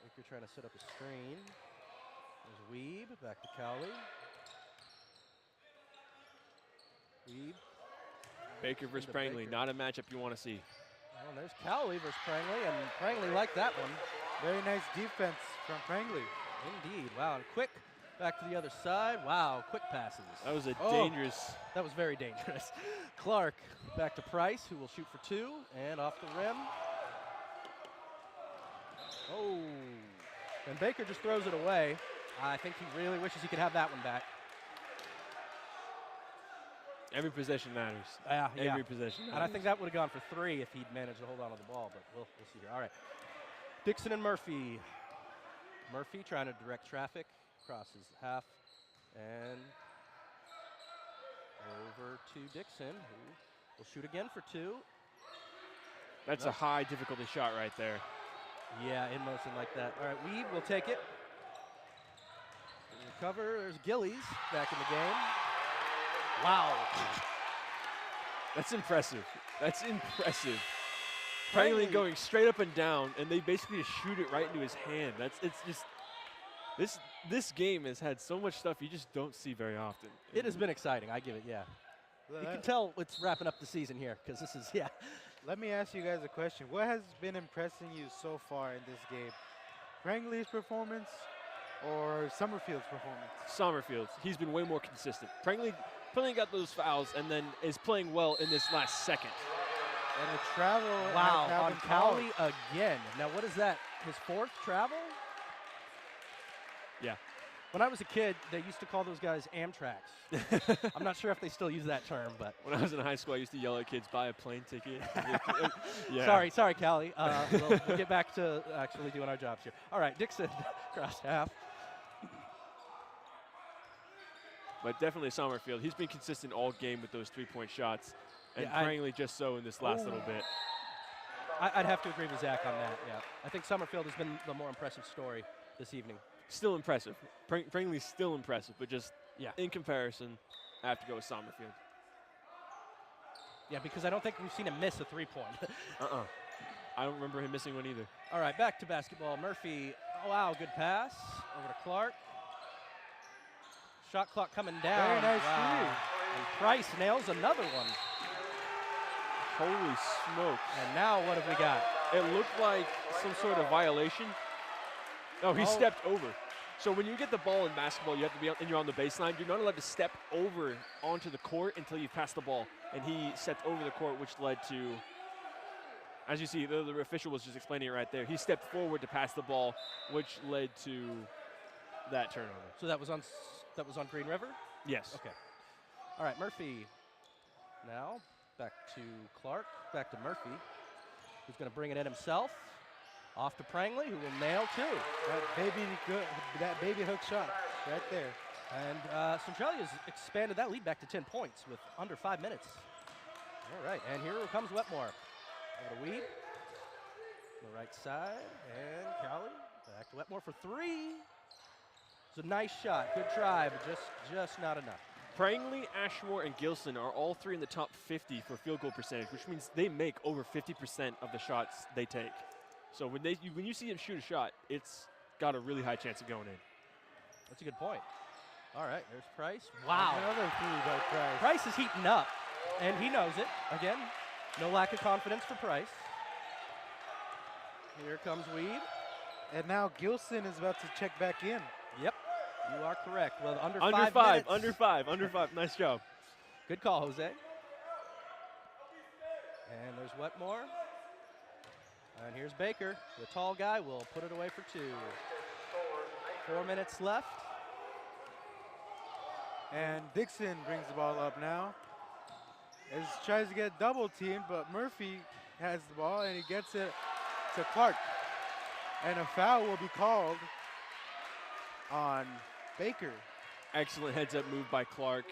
Baker trying to set up a screen. There's Weeb, back to Cowley. Weeb. Baker versus Prangley, not a matchup you want to see. Oh, and there's Cowley versus Prangley, and Prangley liked that one. Very nice defense from Prangley. Indeed. Wow, and quick back to the other side. Wow, quick passes. That was a dangerous. That was very dangerous. Clark back to Price, who will shoot for 2, and off the rim. Oh, and Baker just throws it away. I think he really wishes he could have that one back. Every possession matters. Every possession matters. And I think that would have gone for 3 if he'd managed to hold on to the ball, but we'll see here. All right. Dixon and Murphy. Murphy trying to direct traffic, crosses half, and over to Dixon, who will shoot again for 2. That's a high difficulty shot right there. Yeah, in motion like that. All right, Weed will take it. Cover, there's Gillies back in the game. Wow. That's impressive. That's impressive. Prangley going straight up and down, and they basically just shoot it right into his hand. It's just this game has had so much stuff you just don't see very often. It has been exciting. I give it, yeah. You can tell it's wrapping up the season here because this is, yeah. Let me ask you guys a question. What has been impressing you so far in this game? Prangley's performance or Summerfield's performance? Summerfield, he's been way more consistent. Prangley got those fouls and then is playing well in this last second. And a travel. Wow, and on Cowley again. Now, what is that? His 4th travel? Yeah. When I was a kid, they used to call those guys Amtraks. I'm not sure if they still use that term, but. When I was in high school, I used to yell at kids, buy a plane ticket. Yeah. Sorry, Callie. We'll get back to actually doing our jobs here. All right, Dixon, cross half. But definitely Summerfield. He's been consistent all game with those 3-point shots. And Yeah, Prangley just so in this last little bit. I'd have to agree with Zach on that, yeah. I think Summerfield has been the more impressive story this evening. Still impressive. Prangley's still impressive, but just in comparison, I have to go with Summerfield. Yeah, because I don't think we've seen him miss a 3-point. I don't remember him missing one either. All right, back to basketball. Murphy, oh wow, good pass. Over to Clark. Shot clock coming down. Very nice wow. And Price nails another one. Holy smokes. And now what have we got? It looked like some sort of violation. Oh, he stepped over. So when you get the ball in basketball, you have to be and you're on the baseline. You're not allowed to step over onto the court until you pass the ball. And he stepped over the court, which led to, as you see, the official was just explaining it right there. He stepped forward to pass the ball, which led to that turnover. So that was on Green River? Yes. Okay. All right, Murphy. Now back to Clark, back to Murphy, who's going to bring it in himself. Off to Prangley, who will nail 2. That baby hook shot right there. And Centralia's expanded that lead back to 10 points with under 5 minutes. All right, and here comes Wetmore. Over to Weed. The right side, and Cowley. Back to Wetmore for 3. It's a nice shot, good try, but just not enough. Prangley, Ashmore, and Gilson are all 3 in the top 50 for field goal percentage, which means they make over 50% of the shots they take. So when you see him shoot a shot, it's got a really high chance of going in. That's a good point. All right, there's Price. Wow. Another 3 by Price. Price is heating up, and he knows it. Again, no lack of confidence for Price. Here comes Weed. And now Gilson is about to check back in. Yep, you are correct. Well, under 5 minutes. Under five. Nice job. Good call, Jose. And there's Wetmore. And here's Baker. The tall guy will put it away for 2. 4 minutes left. And Dixon brings the ball up now. As tries to get double teamed, but Murphy has the ball and he gets it to Clark. And a foul will be called on Baker. Excellent heads-up move by Clark.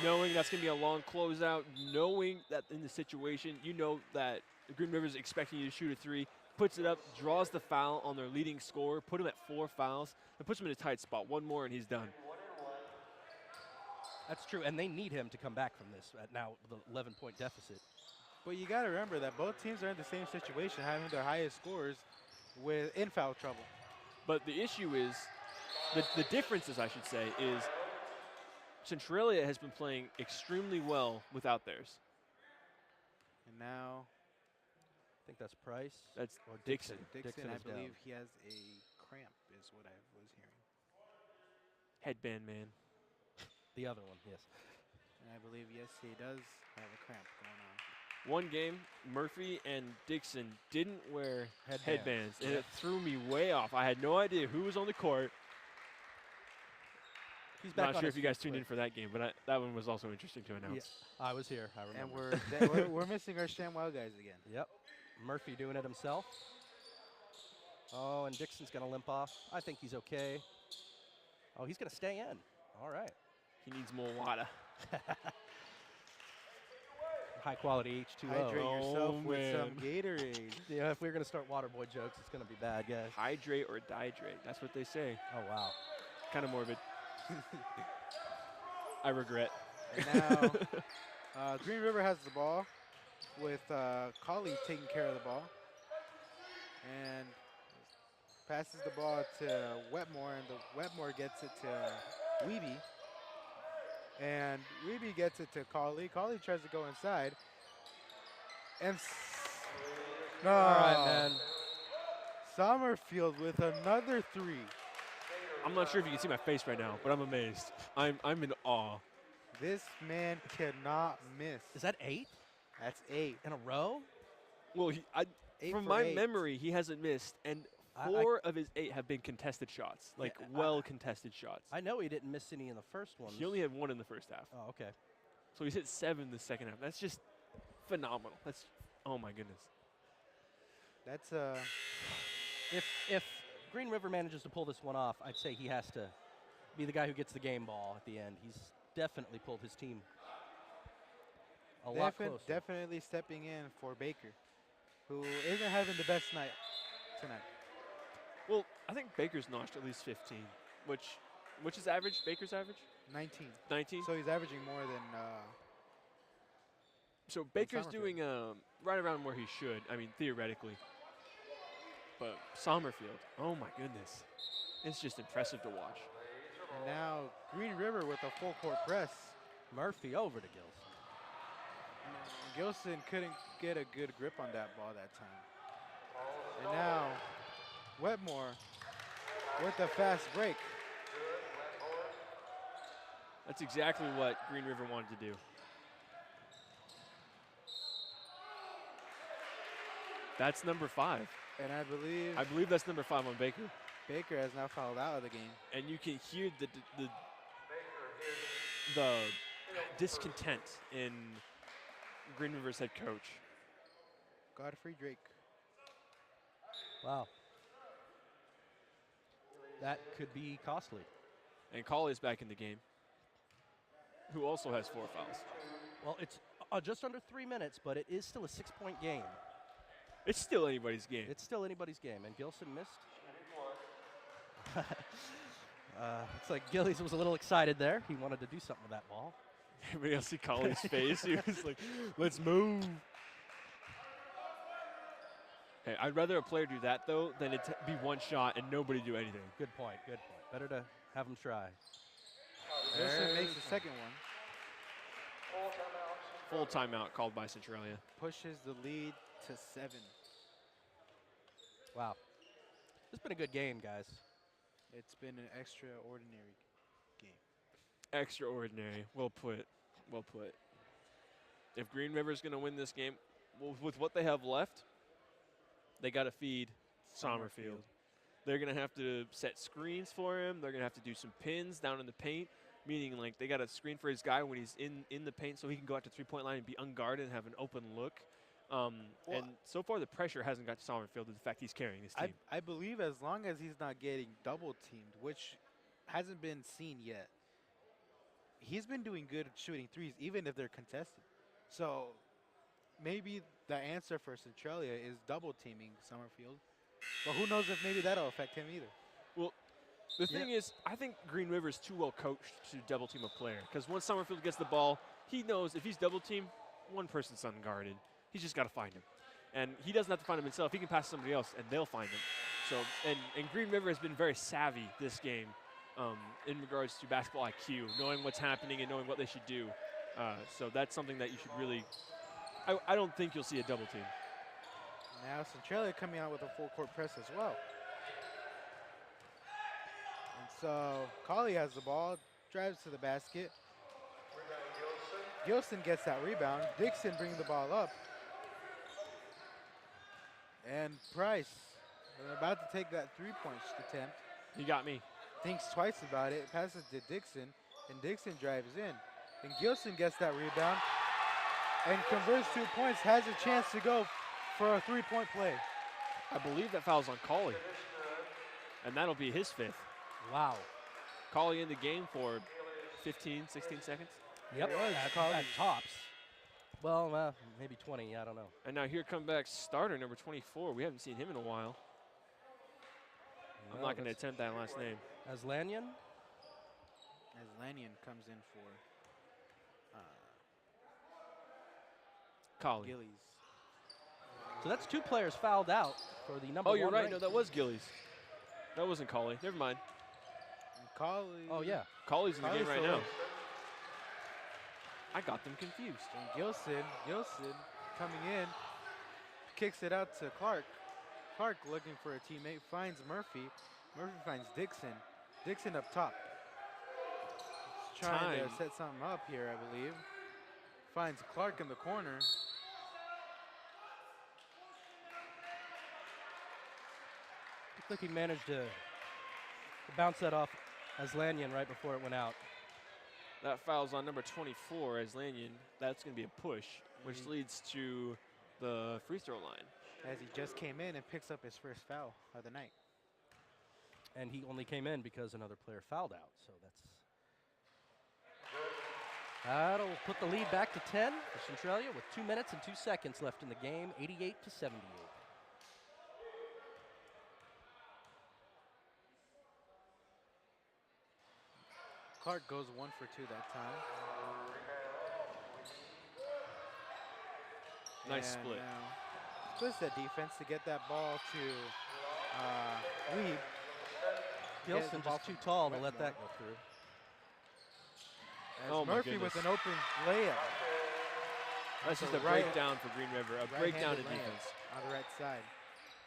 Knowing that's going to be a long closeout, knowing that in the situation, you know that Green River is expecting you to shoot a 3, puts it up, draws the foul on their leading scorer, put him at 4 fouls, and puts him in a tight spot. 1 more and he's done. That's true, and they need him to come back from this at now the 11-point deficit. But you got to remember that both teams are in the same situation, having their highest scores in foul trouble. But the issue is, the differences, I should say, is Centralia has been playing extremely well without theirs. And now, I think that's Price. That's or Dixon. Dixon, is I believe down. he has a cramp, is what I was hearing. Headband man. The other one, yes. And I believe, yes, he does have a cramp going on. One game, Murphy and Dixon didn't wear headbands, and Yep. it threw me way off. I had no idea who was on the court. He's back Not on sure his if you guys feet tuned in quick. for that game, but that one was also interesting to announce. Yeah, I was here, I remember. And we're missing our ShamWow guys again. Yep, Murphy doing it himself. Oh, and Dixon's going to limp off. I think he's okay. Oh, he's going to stay in. All right. He needs more water. High quality H2O. Hydrate yourself Oh, with some man. Gatorade. Yeah, if we're going to start water boy jokes, it's going to be bad, guys. Hydrate or dihydrate. That's what they say. Oh, wow. Kind of morbid. I regret. And now, Green River has the ball with Colley taking care of the ball. And passes the ball to Wetmore, and Wetmore gets it to Weeby. And Weeby gets it to Colley. Colley tries to go inside. And no. All right, man. Summerfield with another 3. I'm not sure if you can see my face right now, but I'm amazed. I'm in awe. This man cannot miss. Is that 8 That's 8. in a row? Well, 8 from for my 8. memory, he hasn't missed, and I- 4 of his 8 have been contested shots, like Yeah, well-contested shots. I know he didn't miss any in the first one. He only had 1 in the first half, Oh, okay. so he's hit 7 in the second half. That's just phenomenal. That's, oh my goodness. That's If Green River manages to pull this one off, I'd say he has to be the guy who gets the game ball at the end. He's definitely pulled his team a lot closer. definitely stepping in for Baker, who isn't having the best night tonight. Well, I think Baker's notched at least 15, which is average. Baker's average 19. 19. So he's averaging more than. So Baker's Summerfield. doing right around where he should. I mean, theoretically. But Sommerfield, oh my goodness, it's just impressive to watch. And now Green River with a full court press. Murphy over to Gilson. Gilson couldn't get a good grip on that ball that time. And now Wetmore with a fast break. That's exactly what Green River wanted to do. That's number 5. And I believe that's number 5 on Baker. Baker has now fouled out of the game. And you can hear the discontent in Green River's head coach. Godfrey Drake. Wow. That could be costly. And Colley's back in the game, who also has 4 fouls. Well, it's just under 3 minutes, but it is still a 6-point game. It's still anybody's game. It's still anybody's game, and Gilson missed. Looks like Gillies was a little excited there. He wanted to do something with that ball. Everybody else see Colley's face. He was like, let's move. Hey, I'd rather a player do that, though, than it be one shot and nobody do anything. Good point, good point. Better to have him try. Gilson makes the second one. Full timeout called by Centralia. Pushes the lead to 7. Wow. This has been a good game, guys. It's been an extraordinary game. Extraordinary. Well put. Well put. If Green River's going to win this game, well, with what they have left, they got to feed Sommerfield. They're going to have to set screens for him. They're going to have to do some pins down in the paint, meaning like they got to screen for his guy when he's in the paint so he can go out to three-point line and be unguarded and have an open look. And so far the pressure hasn't got to Sommerfield, the fact he's carrying his team. I believe as long as he's not getting double-teamed, which hasn't been seen yet, he's been doing good at shooting threes, even if they're contested. So maybe the answer for Centralia is double-teaming Sommerfield. But who knows if maybe that'll affect him either. Well, the thing is, I think Green River's too well coached to double-team a player. Because once Sommerfield gets the ball, he knows if he's double-teamed, one person's unguarded. He's just got to find him. And he doesn't have to find him himself. He can pass to somebody else, and they'll find him. So, and Green River has been very savvy this game in regards to basketball IQ, knowing what's happening and knowing what they should do. So that's something that you should really – I don't think you'll see a double team. Now Centralia coming out with a full court press as well. And so Colley has the ball, drives to the basket. Gilson gets that rebound. Dixon brings the ball up. And Price, about to take that three-point attempt. He got me. Thinks twice about it, passes to Dixon, and Dixon drives in. And Gilson gets that rebound and converts 2 points, has a chance to go for a three-point play. I believe that foul's on Cauley. And that'll be his 5th. Wow. Cauley in the game for 15, 16 seconds. Yep, at tops. Well, maybe 20, I don't know. And now here come back starter number 24. We haven't seen him in a while. I'm not going to attempt that last name. Aslanyan? Aslanyan comes in for Cauley. Gillies. So that's 2 players fouled out for the number Oh, 1 you're right. ranked No, that was Gillies. That wasn't Cauley. Never mind. And Cauley. Oh, yeah. Cauley's in the game right Cauley's now. still I got them confused. And Gilson coming in, kicks it out to Clark. Clark looking for a teammate, finds Murphy. Murphy finds Dixon. Dixon up top. He's trying to set something up here, I believe. Finds Clark in the corner. Looks like he managed to bounce that off Aslanyan right before it went out. That foul's on number 24 as Lanyon. That's going to be a push, which leads to the free throw line. As he just came in and picks up his first foul of the night. And he only came in because another player fouled out. So that'll put the lead back to 10 for Centralia with 2 minutes and 2 seconds left in the game, 88-78. Clark goes 1 for 2 that time. Nice And split. now splits that defense to get that ball to Weeb. Gilson just too tall to let that go through. As Oh my Murphy goodness. with an open layup That's just a right- breakdown for Green River, a breakdown in right-handed layup defense. on the right side.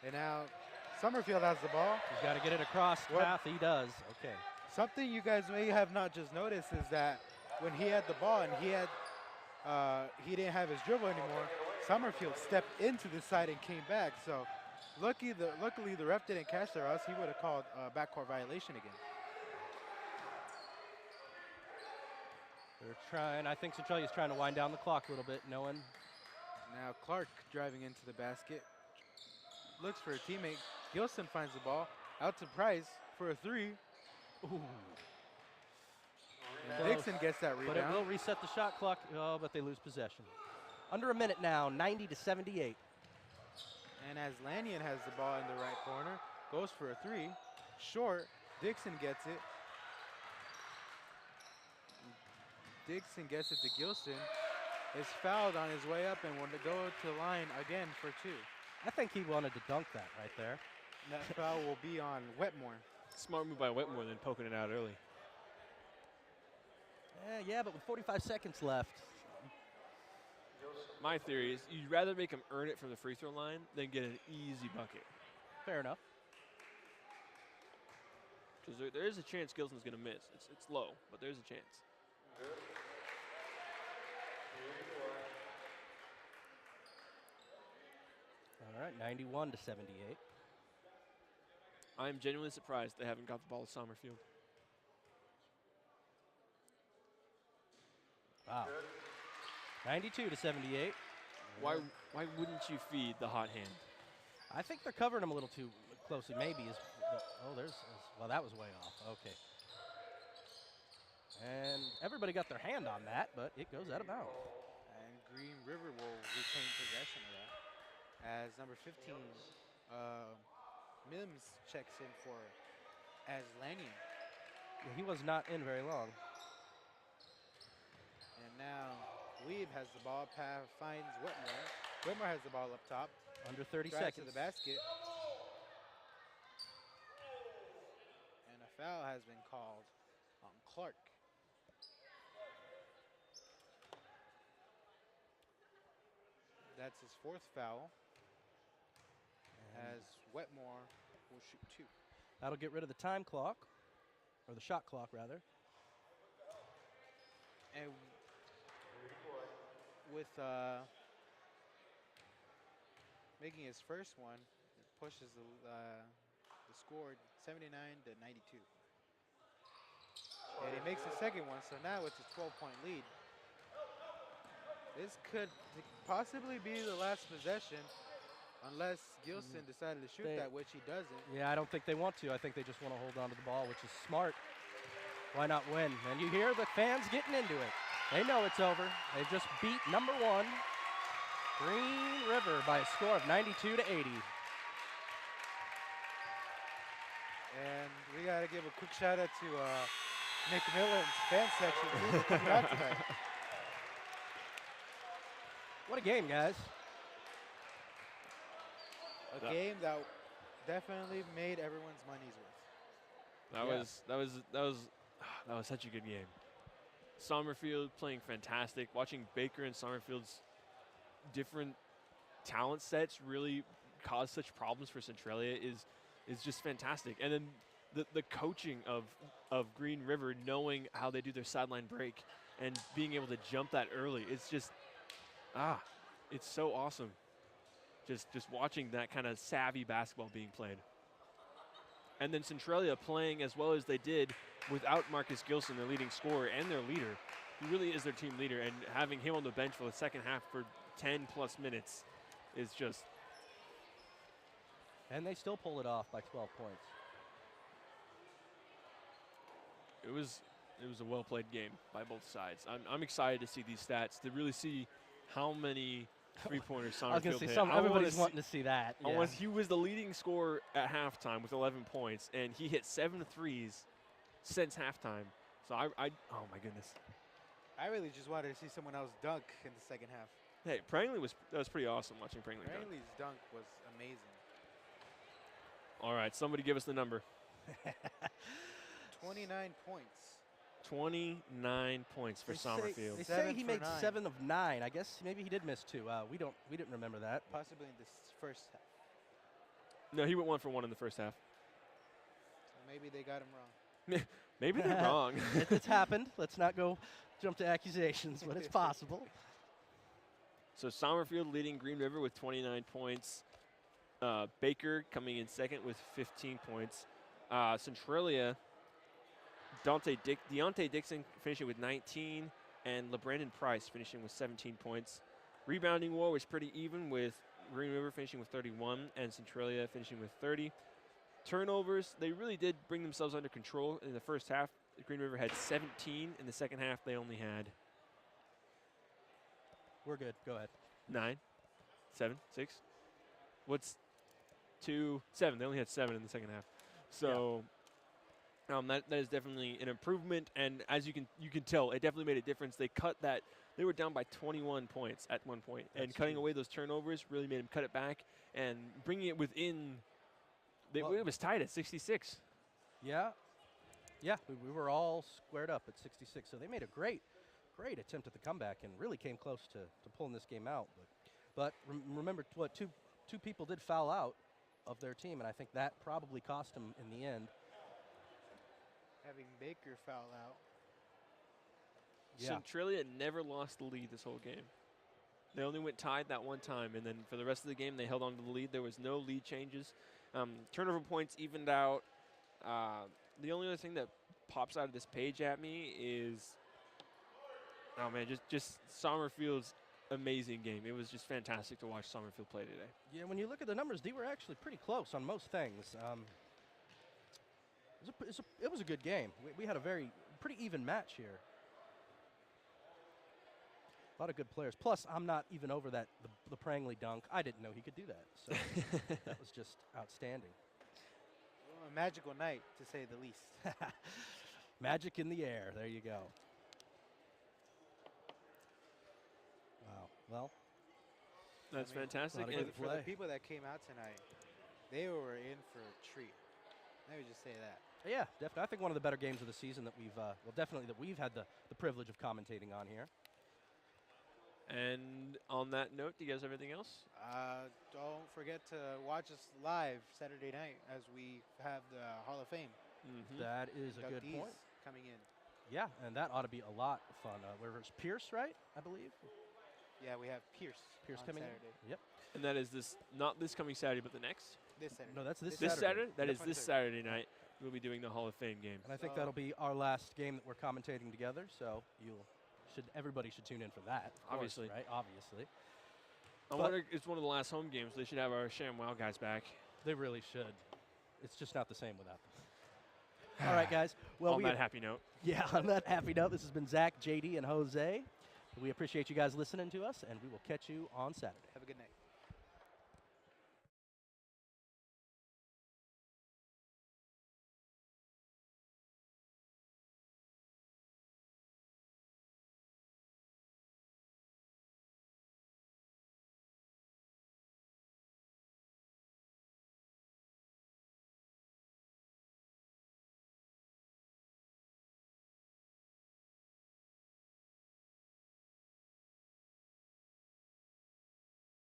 And now Summerfield has the ball. He's got to get it across path. He does. Okay. Something you guys may have not just noticed is that when he had the ball and he didn't have his dribble anymore, Summerfield stepped into the side and came back. So luckily the ref didn't catch there, or else he would have called a backcourt violation again. They're trying. I think Centralia's trying to wind down the clock a little bit, knowing. Now Clark driving into the basket, looks for a teammate. Gilson finds the ball, out to Price for a 3. Ooh. And Dixon gets that But it will rebound. reset the shot clock. Oh, but they lose possession. Under a minute now, 90-78. And as Lanyon has the ball in the right corner, goes for a 3. Short, Dixon gets it. Dixon gets it to Gilson. Is fouled on his way up and will go to the line again for 2. I think he wanted to dunk that right there. And that foul will be on Wetmore. Smart move by Wetmore than poking it out early. Yeah, but with 45 seconds left. My theory is you'd rather make him earn it from the free throw line than get an easy bucket. Fair enough. Because there is a chance Gilson's going to miss. It's low, but there's a chance. All right, 91-78. I'm genuinely surprised they haven't got the ball to Sommerfield. Wow. 92-78. Why wouldn't you feed the hot hand? I think they're covering him a little too closely. Maybe well, that was way off. Okay. And everybody got their hand on that, but it goes out of bounds. And Green River will retain possession of that. As number 15, Mims checks in for Aslanyan. He was not in very long. And now Weeb has the ball, finds Whitmore. Whitmore has the ball up top. Under 30 drives seconds. to the basket. And a foul has been called on Clark. That's his 4th foul. As Wetmore will shoot 2. That'll get rid of the time clock, or the shot clock, rather. And with making his first one, it pushes the score 79-92. And he makes the second one, so now it's a 12-point lead. This could possibly be the last possession Unless Gilson decided to shoot They- that, which he doesn't. Yeah, I don't think they want to. I think they just want to hold on to the ball, which is smart. Why not win? And you hear the fans getting into it. They know it's over. They just beat number 1, Green River, by a score of 92 to 80. And we got to give a quick shout out to Nick Miller's fan section too, for coming out tonight. What a game, guys. A game that definitely made everyone's money's worth. That was such a good game. Summerfield playing fantastic. Watching Baker and Summerfield's different talent sets really cause such problems for Centralia is just fantastic. And then the coaching of Green River, knowing how they do their sideline break and being able to jump that early, it's just it's so awesome. Just watching that kind of savvy basketball being played. And then Centralia playing as well as they did without Marcus Gilson, their leading scorer and their leader. He really is their team leader, and having him on the bench for the second half for 10 plus minutes is just. And they still pull it off by 12 points. It was a well played game by both sides. I'm excited to see these stats, to really see how many 3-pointers I was going Summerfield to say, hit. everybody's wanting to see that. Yeah. He was the leading scorer at halftime with 11 points, and he hit 7 threes since halftime. So oh my goodness. I really just wanted to see someone else dunk in the second half. Hey, Prangley that was pretty awesome watching Prangley dunk. Brantley's dunk was amazing. All right, somebody give us the number. 29 points. 29 points for Summerfield. They say 7 he for made 9. 7 of 9. I guess maybe he did miss 2. We didn't remember that. Possibly in this first half. No, he went 1 for 1 in the first half. So maybe they got him wrong. Maybe they're wrong. It's happened. Let's not go jump to accusations, but it's possible. So Summerfield leading Green River with 29 points. Baker coming in second with 15 points. Centralia, Deontay Dixon finishing with 19, and LeBrandon Price finishing with 17 points. Rebounding war was pretty even, with Green River finishing with 31 and Centralia finishing with 30. Turnovers, they really did bring themselves under control in the first half. Green River had 17. In the second half, they only had We're good. Go ahead. 9, 7, 6. What's 2, 7? They only had 7 in the second half. So that is definitely an improvement. And as you can tell, it definitely made a difference. They cut that. They were down by 21 points at one point, and cutting away those turnovers really made them cut it back and bringing it within. It was tied at 66. Yeah. Yeah, we were all squared up at 66. So they made a great attempt at the comeback and really came close to pulling this game out. But remember, two people did foul out of their team, and I think that probably cost them in the end. Having Baker foul out. Yeah. Centralia never lost the lead this whole game. They only went tied that one time, and then for the rest of the game, they held on to the lead. There was no lead changes. Turnover points evened out. The only other thing that pops out of this page at me is, oh man, just Summerfield's amazing game. It was just fantastic to watch Summerfield play today. Yeah, when you look at the numbers, they were actually pretty close on most things. It was a good game. We had a pretty even match here. A lot of good players. Plus, I'm not even over the Prangley dunk. I didn't know he could do that. So that was just outstanding. Well, a magical night, to say the least. Magic in the air. There you go. Wow. Well, That's fantastic. lot of And good For the play. people that came out tonight, they were in for a treat. Let me just say that. yeah, definitely. I think one of the better games of the season that we've had the privilege of commentating on here. And on that note, do you guys have anything else? Don't forget to watch us live Saturday night as we have the Hall of Fame That is a good inductees point. coming in. Yeah, and that ought to be a lot of fun. Where's Pierce, right? I believe. Yeah, we have Pierce on coming Saturday. in. Yep. And that is not this coming Saturday, but the next? This Saturday. No, that's this This Saturday. Saturday? That Yep. is this Saturday night. We'll be doing the Hall of Fame game. And I think So- that'll be our last game that we're commentating together. So everybody should tune in for that. Of course, Obviously. right? Obviously. I wonder, it's one of the last home games. They should have our ShamWow guys back. They really should. It's just not the same without them. All right, guys. Well, On that happy note. Yeah, on that happy note, this has been Zach, JD, and Jose. We appreciate you guys listening to us, and we will catch you on Saturday.